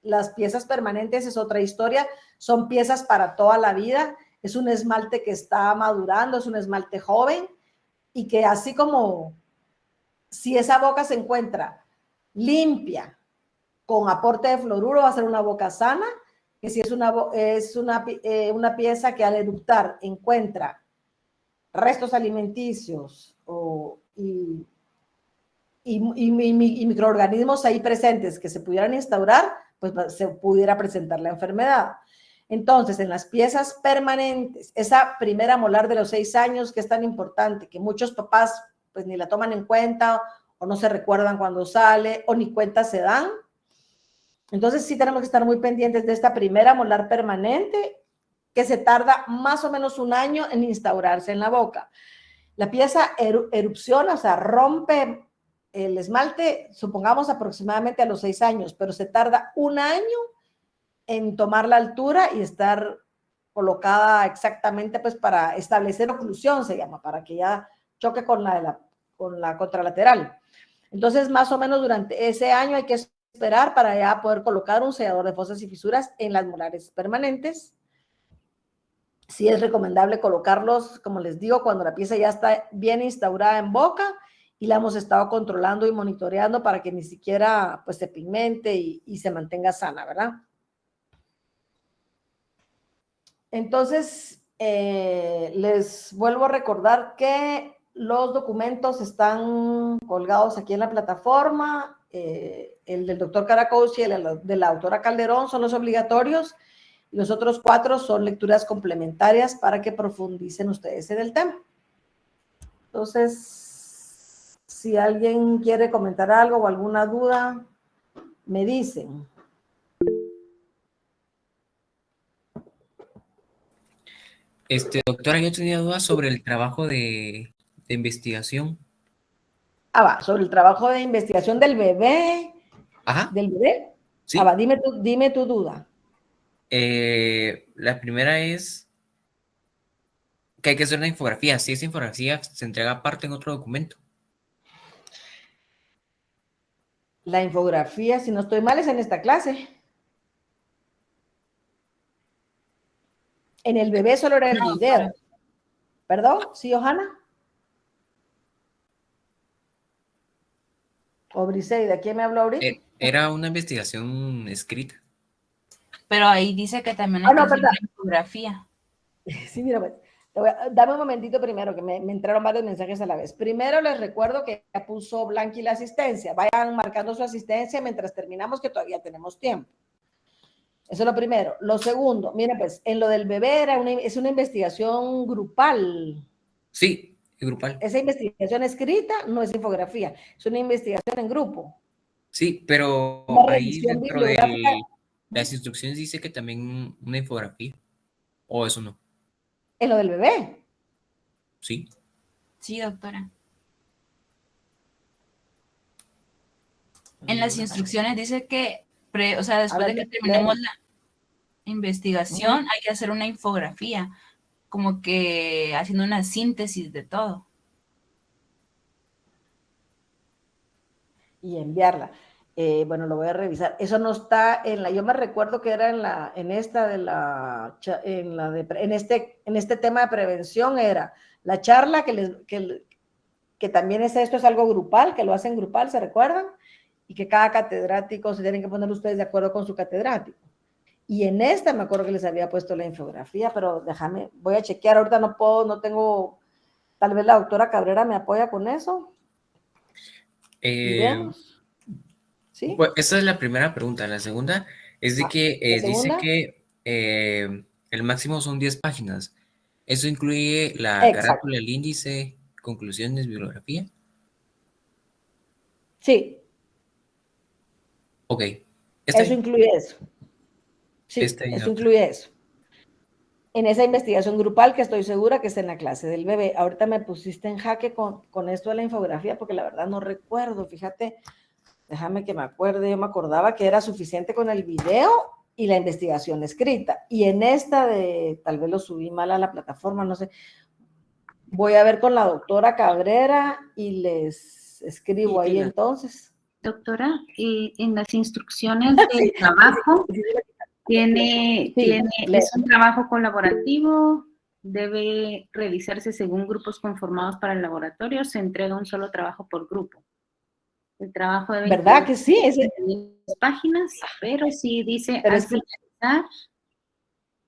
Las piezas permanentes es otra historia, son piezas para toda la vida. Es un esmalte que está madurando, es un esmalte joven, y que así como si esa boca se encuentra limpia, con aporte de fluoruro, va a ser una boca sana, que si es una pieza que al eructar encuentra restos alimenticios y microorganismos ahí presentes que se pudieran instaurar, pues se pudiera presentar la enfermedad. Entonces, en las piezas permanentes, esa primera molar de los 6 años, que es tan importante, que muchos papás pues ni la toman en cuenta, o no se recuerdan cuando sale, o ni cuenta se dan. Entonces sí tenemos que estar muy pendientes de esta primera molar permanente, que se tarda más o menos 1 año en instaurarse en la boca. La pieza erupciona, o sea, rompe el esmalte, supongamos aproximadamente a los 6 años, pero se tarda 1 año en tomar la altura y estar colocada exactamente, pues para establecer oclusión, se llama, para que ya choque con con la contralateral. Entonces, más o menos durante ese año hay que esperar para ya poder colocar un sellador de fosas y fisuras en las molares permanentes. Sí es recomendable colocarlos, como les digo, cuando la pieza ya está bien instaurada en boca y la hemos estado controlando y monitoreando para que ni siquiera pues, se pigmente y se mantenga sana, ¿verdad? Entonces, les vuelvo a recordar que los documentos están colgados aquí en la plataforma. El del doctor Caracouch y el de la doctora Calderón son los obligatorios. Los otros 4 son lecturas complementarias para que profundicen ustedes en el tema. Entonces, si alguien quiere comentar algo o alguna duda, me dicen. Doctora, yo tenía dudas sobre el trabajo de investigación. Va, sobre el trabajo de investigación del bebé. Ajá. ¿Del bebé? Sí. Va, dime tu duda. La primera es que hay que hacer una infografía. Si esa infografía se entrega aparte en otro documento. La infografía, si no estoy mal, es en esta clase. En el bebé solo era el video. ¿Perdón? ¿Sí, Johanna? ¿O Briseida? ¿Quién me habló ahorita? Era una investigación escrita. Pero ahí dice que también hay que hacer una infografía. Sí, mira, pues, dame un momentito primero, que me entraron varios mensajes a la vez. Primero les recuerdo que ya puso Blanqui la asistencia. Vayan marcando su asistencia mientras terminamos, que todavía tenemos tiempo. Eso es lo primero. Lo segundo, mira, pues, en lo del bebé es una investigación grupal. Sí, grupal. Esa investigación escrita no es infografía, es una investigación en grupo. Sí, pero ahí dentro de las instrucciones dice que también una infografía. ¿O eso no? ¿En lo del bebé? Sí. Sí, doctora. En las instrucciones dice que, después de que terminemos la investigación, hay que hacer una infografía, como que haciendo una síntesis de todo. Y enviarla. Bueno, lo voy a revisar. Eso no está en la, yo me recuerdo que era en este tema de prevención, era la charla que también esto es algo grupal, que lo hacen grupal, ¿se recuerdan? Y que cada catedrático se tienen que poner ustedes de acuerdo con su catedrático. Y en esta me acuerdo que les había puesto la infografía, pero déjame, voy a chequear, ahorita no tengo, tal vez la doctora Cabrera me apoya con eso. ¿Sí? Pues esa es la primera pregunta. La segunda es de que dice que el máximo son 10 páginas. ¿Eso incluye la carátula, el índice, conclusiones, bibliografía? Sí. Ok. Eso incluye eso. Sí, eso incluye eso. En esa investigación grupal que estoy segura que está en la clase del bebé. Ahorita me pusiste en jaque con esto de la infografía porque la verdad no recuerdo, fíjate. Déjame que me acuerde, yo me acordaba que era suficiente con el video y la investigación escrita. Y en esta tal vez lo subí mal a la plataforma, no sé. Voy a ver con la doctora Cabrera y les escribo ahí entonces. Doctora, en las instrucciones del trabajo, es un trabajo colaborativo, debe realizarse según grupos conformados para el laboratorio, se entrega un solo trabajo por grupo. El trabajo debe... ¿Verdad que sí? 10 páginas, pero sí dice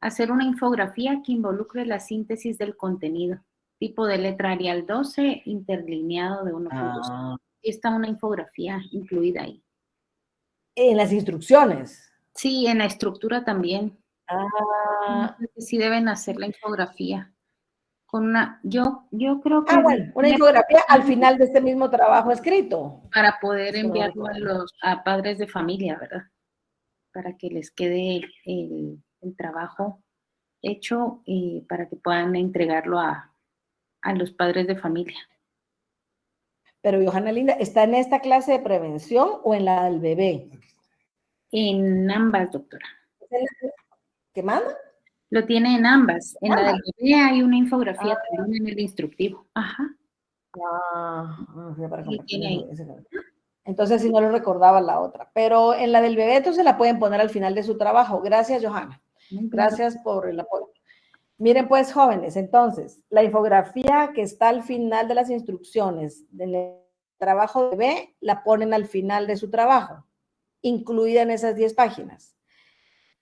hacer una infografía que involucre la síntesis del contenido, tipo de letra Arial 12, interlineado de 1.2. Está una infografía incluida ahí. ¿En las instrucciones? Sí, en la estructura también. Sí deben hacer la infografía. Yo creo que... bueno, una infografía al final de este mismo trabajo escrito. Para poder enviarlo a padres de familia, ¿verdad? Para que les quede el trabajo hecho y para que puedan entregarlo a los padres de familia. Pero, Johanna Linda, ¿está en esta clase de prevención o en la del bebé? En ambas, doctora. ¿Qué manda? Lo tiene en ambas. En la del bebé hay una infografía también en el instructivo. Ajá. Para Sí, tiene ahí. Entonces, si no le recordaba la otra. Pero en la del bebé, entonces la pueden poner al final de su trabajo. Gracias, Johanna. Gracias por el apoyo. Miren, pues, jóvenes, entonces, la infografía que está al final de las instrucciones del trabajo de bebé, la ponen al final de su trabajo, incluida en esas 10 páginas.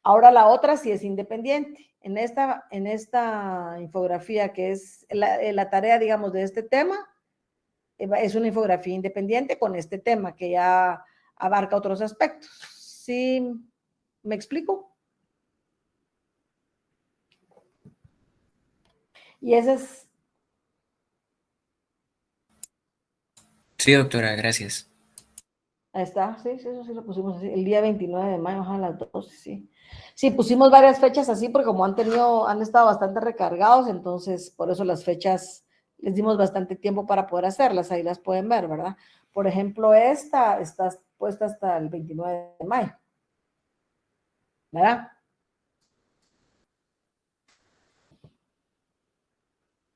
Ahora la otra sí es independiente. En esta infografía, que es la tarea, digamos, de este tema, es una infografía independiente con este tema que ya abarca otros aspectos. ¿Sí me explico? Y ese es... Sí, doctora, gracias. Ahí está, sí, eso sí lo pusimos así, el día 29 de mayo, a las 12, sí. Sí, pusimos varias fechas así porque como han estado bastante recargados, entonces por eso las fechas les dimos bastante tiempo para poder hacerlas, ahí las pueden ver, ¿verdad? Por ejemplo, esta está puesta hasta el 29 de mayo, ¿verdad?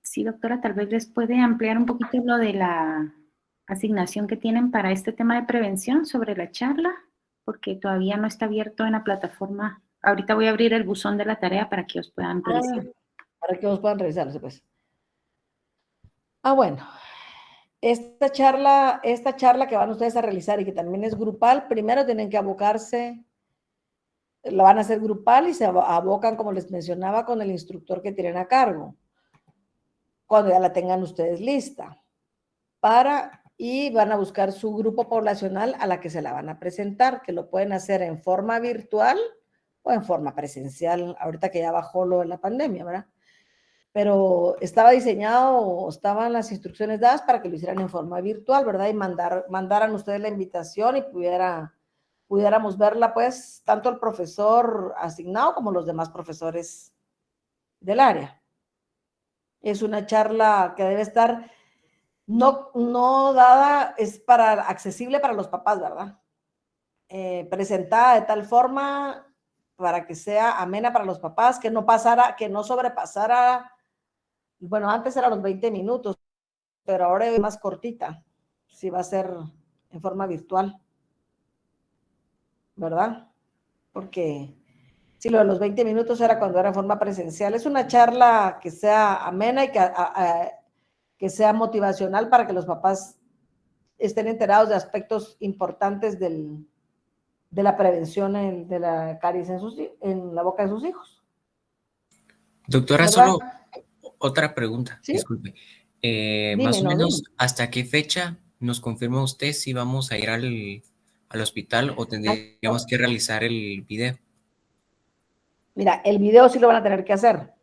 Sí, doctora, tal vez les puede ampliar un poquito lo de la asignación que tienen para este tema de prevención sobre la charla, porque todavía no está abierto en la plataforma. Ahorita voy a abrir el buzón de la tarea para que os puedan revisar. Para que os puedan revisarse, pues. Bueno. Esta charla que van ustedes a realizar y que también es grupal, primero tienen que abocarse, la van a hacer grupal y se abocan, como les mencionaba, con el instructor que tienen a cargo, cuando ya la tengan ustedes lista, y van a buscar su grupo poblacional a la que se la van a presentar, que lo pueden hacer en forma virtual o en forma presencial, ahorita que ya bajó lo de la pandemia, ¿verdad? Pero estaba diseñado, estaban las instrucciones dadas para que lo hicieran en forma virtual, ¿verdad? Y mandaran ustedes la invitación y pudiéramos verla, pues, tanto el profesor asignado como los demás profesores del área. Es una charla que debe estar no dada, es accesible para los papás, ¿verdad? Presentada de tal forma para que sea amena para los papás, que no sobrepasara. Bueno, antes eran los 20 minutos, pero ahora es más cortita. Sí, va a ser en forma virtual, ¿verdad? Porque si lo de los 20 minutos era cuando era en forma presencial. Es una charla que sea amena y que sea motivacional para que los papás estén enterados de aspectos importantes de la prevención de la caries en la boca de sus hijos. Doctora, ¿verdad? solo otra pregunta, ¿Sí? disculpe. Dime, más o menos, dime. ¿hasta qué fecha nos confirma usted si vamos a ir al hospital o tendríamos que realizar el video? Mira, el video sí lo van a tener que hacer,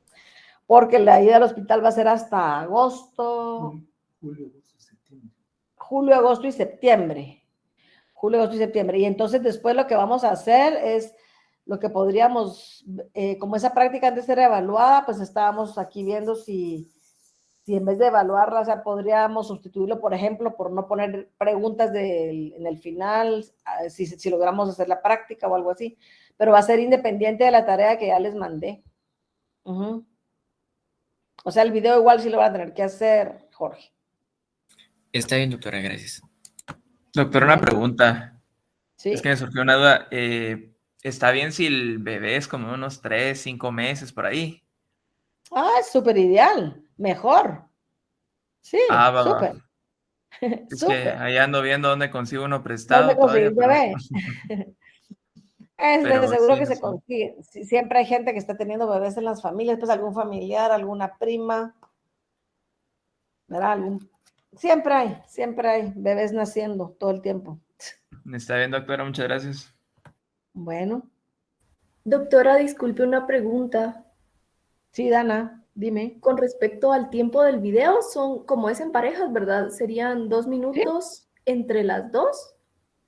porque la ida al hospital va a ser hasta agosto, julio, agosto y septiembre. Julio, agosto y septiembre. Y entonces después lo que vamos a hacer es lo que podríamos, como esa práctica antes era evaluada, pues estábamos aquí viendo si en vez de evaluarla, o sea, podríamos sustituirlo, por ejemplo, por no poner preguntas en el final, si logramos hacer la práctica o algo así, pero va a ser independiente de la tarea que ya les mandé. O sea, el video igual sí lo van a tener que hacer, Jorge. Está bien, doctora, gracias. Doctora, una pregunta. ¿Sí? Es que me surgió una duda. ¿Está bien si el bebé es como unos 3, 5 meses por ahí? Es súper ideal, mejor. Sí, Va. súper. Es que ahí ando viendo dónde consigo uno ¿Dónde prestado todavía, conseguís bebé? De seguro sí, que no se sé. consigue. Siempre hay gente que está teniendo bebés en las familias, pues algún familiar, alguna prima, ¿verdad? Siempre hay bebés naciendo todo el tiempo. Está bien, doctora, muchas gracias. Bueno. Doctora, disculpe una pregunta. Sí, Dana, dime. Con respecto al tiempo del video, son como es en parejas, ¿verdad? ¿Serían 2 minutos entre las dos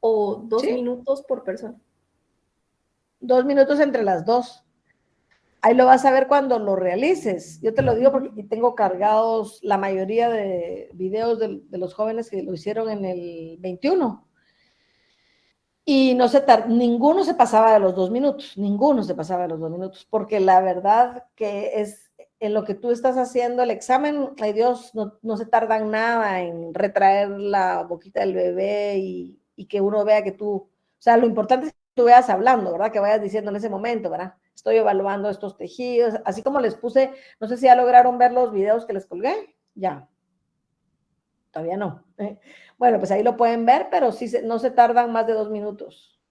o 2 minutos por persona? 2 minutos entre las dos. Ahí lo vas a ver cuando lo realices. Yo te lo digo porque aquí tengo cargados la mayoría de videos de los jóvenes que lo hicieron en el 21. Y ninguno se pasaba de los 2 minutos, porque la verdad que en lo que tú estás haciendo el examen, ay Dios, no se tardan nada en retraer la boquita del bebé y que uno vea que tú, o sea, lo importante es que tú veas hablando, ¿verdad? Que vayas diciendo en ese momento, ¿verdad? Estoy evaluando estos tejidos, así como les puse, no sé si ya lograron ver los videos que les colgué, ya. Todavía no. Bueno, pues ahí lo pueden ver, pero sí no se tardan más de 2 minutos.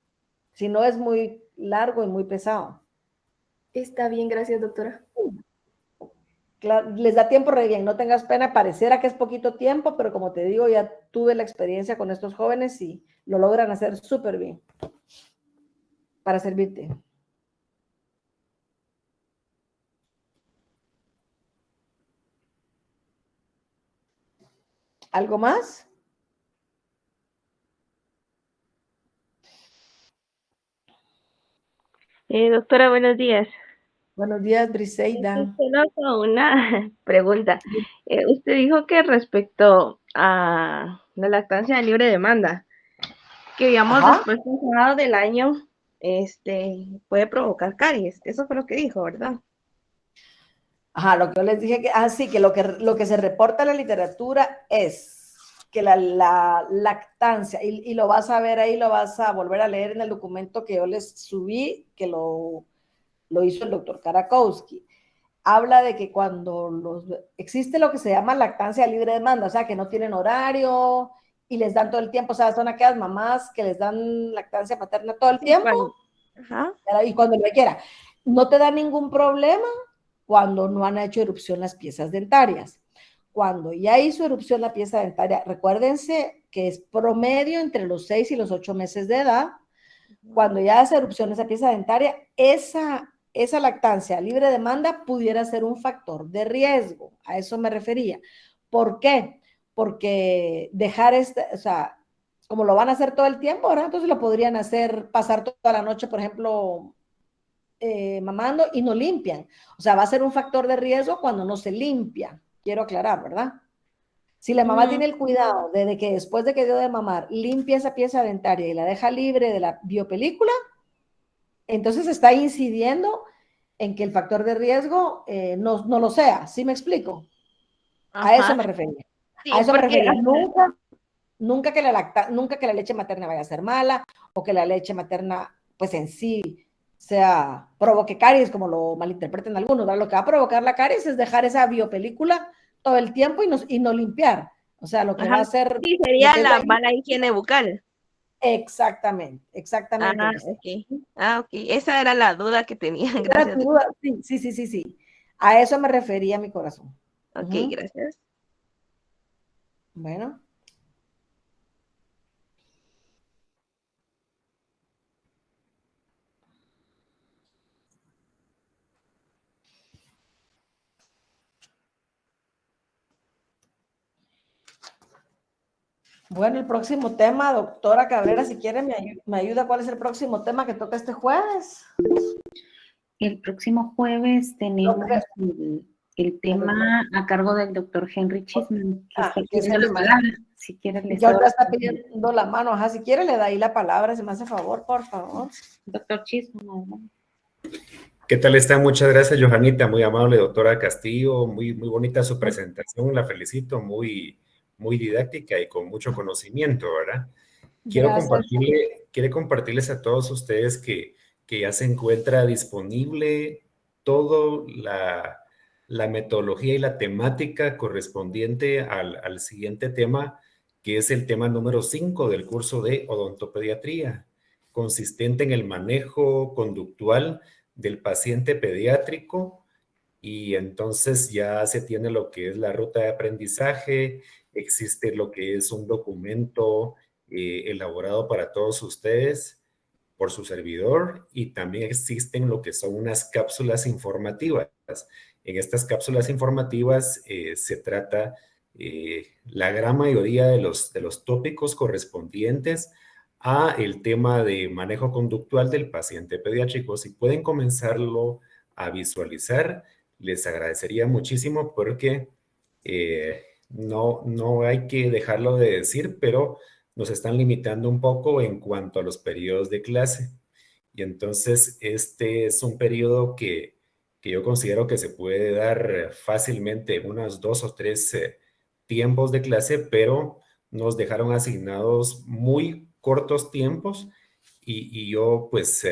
Si no es muy largo y muy pesado. Está bien, gracias, doctora. Claro, les da tiempo re bien, no tengas pena, pareciera que es poquito tiempo, pero como te digo, ya tuve la experiencia con estos jóvenes y lo logran hacer súper bien para servirte. ¿Algo más? Doctora, buenos días. Buenos días, Briseida. Solo con una pregunta. Usted dijo que respecto a la lactancia de libre demanda, que digamos Ajá. después de un lado del año, puede provocar caries. Eso fue lo que dijo, ¿verdad? Ajá, lo que yo les dije que, sí, que lo que se reporta en la literatura es que la lactancia, y lo vas a ver ahí, lo vas a volver a leer en el documento que yo les subí, que lo hizo el doctor Karakowski. Habla de que cuando existe lo que se llama lactancia de libre demanda, o sea, que no tienen horario y les dan todo el tiempo, o sea, son aquellas mamás que les dan lactancia materna todo el tiempo, Ajá. y cuando lo quiera. No te da ningún problema cuando no han hecho erupción las piezas dentarias. Cuando ya hizo erupción la pieza dentaria, recuérdense que es promedio entre los 6 y los 8 meses de edad. Cuando ya hace erupción esa pieza dentaria, esa lactancia libre demanda pudiera ser un factor de riesgo. A eso me refería. ¿Por qué? Porque dejar o sea, como lo van a hacer todo el tiempo, ¿verdad? Entonces lo podrían hacer pasar toda la noche, por ejemplo, mamando y no limpian. O sea, va a ser un factor de riesgo cuando no se limpia. Quiero aclarar, ¿verdad? Si la mamá tiene el cuidado de que después de que dio de mamar, limpia esa pieza dentaria y la deja libre de la biopelícula, entonces está incidiendo en que el factor de riesgo no lo sea. ¿Sí me explico? Ajá. A eso me refería. Sí, a eso me porque refería. Nunca que la leche materna vaya a ser mala o que la leche materna, pues en sí, provoque caries, como lo malinterpreten algunos, ¿verdad? Lo que va a provocar la caries es dejar esa biopelícula todo el tiempo y no limpiar. O sea, lo que Ajá. va a hacer... Sí, sería la mala higiene bucal. Exactamente. Ok. Ok. Esa era la duda que tenía. Gracias. Sí. A eso me refería mi corazón. Ok, gracias. Bueno. Bueno, el próximo tema, doctora Cabrera, si quiere me ayuda. ¿Cuál es el próximo tema que toca este jueves? El próximo jueves tenemos el tema a cargo del doctor Henry Chisman, que está pidiendo la palabra. Si quiere, le ya está pidiendo la mano. Ajá, si quiere, le da ahí la palabra. Se me hace favor, por favor. Doctor Chisman, adelante. ¿Qué tal está? Muchas gracias, Johanita. Muy amable, doctora Castillo. Muy bonita su presentación. La felicito. Muy didáctica y con mucho conocimiento, ¿verdad? Quiero compartirles a todos ustedes que ya se encuentra disponible toda la metodología y la temática correspondiente al siguiente tema, que es el tema número 5 del curso de odontopediatría, consistente en el manejo conductual del paciente pediátrico. Y entonces ya se tiene lo que es la ruta de aprendizaje, existe lo que es un documento elaborado para todos ustedes por su servidor, y también existen lo que son unas cápsulas informativas. En estas cápsulas informativas se trata la gran mayoría de los tópicos correspondientes a el tema de manejo conductual del paciente pediátrico. Si pueden comenzarlo a visualizar, les agradecería muchísimo, porque no hay que dejarlo de decir, pero nos están limitando un poco en cuanto a los periodos de clase. Y entonces este es un periodo que que yo considero que se puede dar fácilmente unos 2 o 3 tiempos de clase, pero nos dejaron asignados muy cortos tiempos y yo pues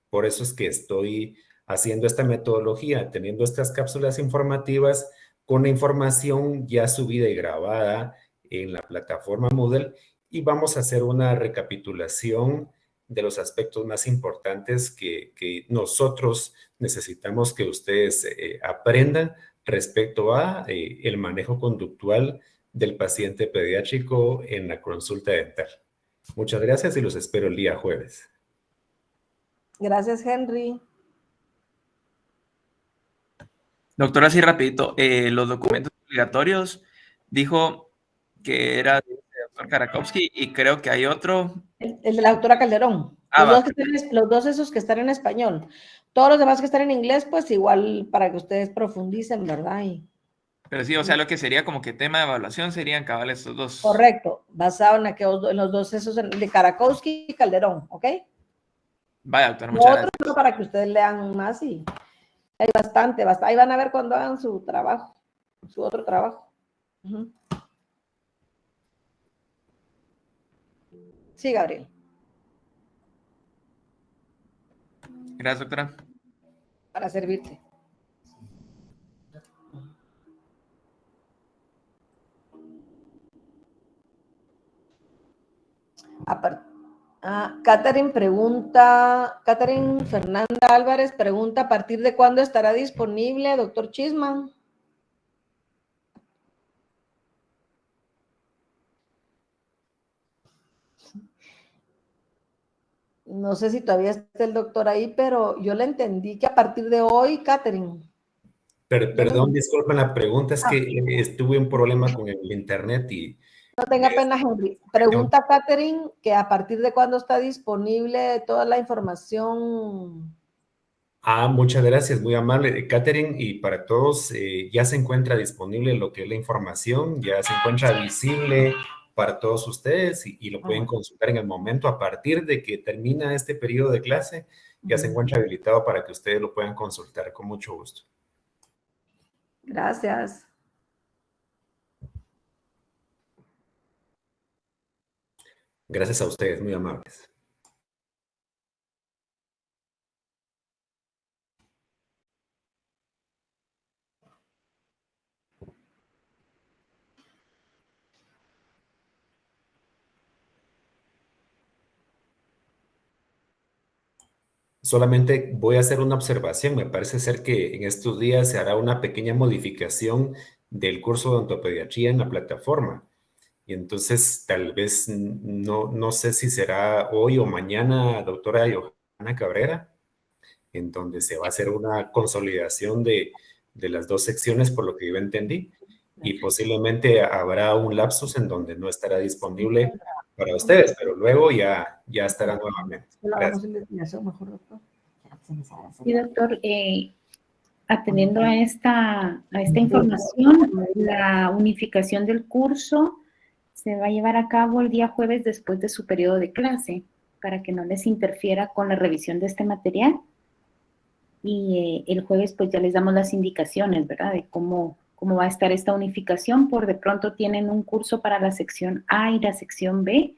por eso es que estoy haciendo esta metodología, teniendo estas cápsulas informativas con la información ya subida y grabada en la plataforma Moodle y vamos a hacer una recapitulación de los aspectos más importantes que nosotros necesitamos que ustedes aprendan respecto a el manejo conductual del paciente pediátrico en la consulta dental. Muchas gracias y los espero el día jueves. Gracias, Henry. Doctora, así rapidito, los documentos obligatorios, dijo que era del doctor Karakowski y creo que hay otro. El de la doctora Calderón. Los dos esos que están en español. Todos los demás que están en inglés, pues igual para que ustedes profundicen, ¿verdad? Pero sí, o sea, lo que sería como que tema de evaluación serían cabal estos dos. Correcto, basado en los dos esos, de Karakowski y Calderón, ¿ok? Vaya, doctora, muchas gracias. Para que ustedes lean más y hay bastante. Ahí van a ver cuando hagan su trabajo, su otro trabajo. Sí, Gabriel. Gracias, doctora. Para servirte. Catherine Fernanda Álvarez pregunta, ¿a partir de cuándo estará disponible, doctor Chisman? No sé si todavía está el doctor ahí, pero yo le entendí que a partir de hoy, Catherine. Perdón, disculpen la pregunta, es que tuve un problema con el internet y... No tenga pena, Henry. Pregunta Catherine que a partir de cuándo está disponible toda la información. Muchas gracias, muy amable, Catherine, y para todos ya se encuentra disponible lo que es la información, ya se encuentra visible para todos ustedes y lo pueden consultar en el momento a partir de que termina este periodo de clase, ya se encuentra habilitado para que ustedes lo puedan consultar con mucho gusto. Gracias. Gracias a ustedes, muy amables. Solamente voy a hacer una observación. Me parece ser que en estos días se hará una pequeña modificación del curso de odontopediatría en la plataforma. Y entonces tal vez no sé si será hoy o mañana, doctora Johanna Cabrera, en donde se va a hacer una consolidación de las dos secciones, por lo que yo entendí. Y posiblemente habrá un lapsus en donde no estará disponible para ustedes, pero luego ya estará nuevamente. Gracias. Sí, doctor, atendiendo a esta información, la unificación del curso se va a llevar a cabo el día jueves después de su periodo de clase, para que no les interfiera con la revisión de este material. Y el jueves pues ya les damos las indicaciones, ¿verdad? De cómo va a estar esta unificación. Por de pronto tienen un curso para la sección A y la sección B.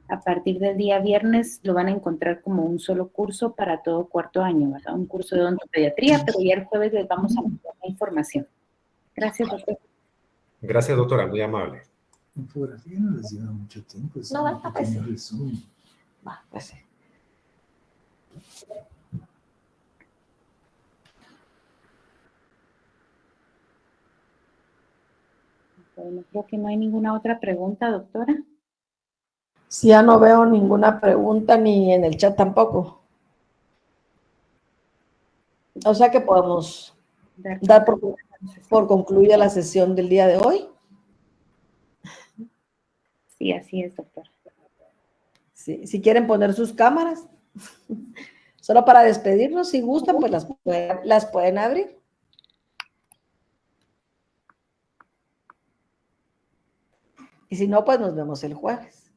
A partir del día viernes lo van a encontrar como un solo curso para todo cuarto año, ¿verdad? Un curso de odontopediatría, pero ya el jueves les vamos a mostrar la información. Gracias, doctor. Gracias, doctora, muy amable. Infografía no les lleva mucho tiempo. No, va, pues sí. Resumen. Va, pues sí. Bueno, creo que no hay ninguna otra pregunta, doctora. Sí, ya no veo ninguna pregunta ni en el chat tampoco. O sea que podemos dar por concluida la sesión del día de hoy. Sí, así es, doctora. Sí, si quieren poner sus cámaras, solo para despedirnos, si gustan, pues las pueden abrir. Y si no, pues nos vemos el jueves.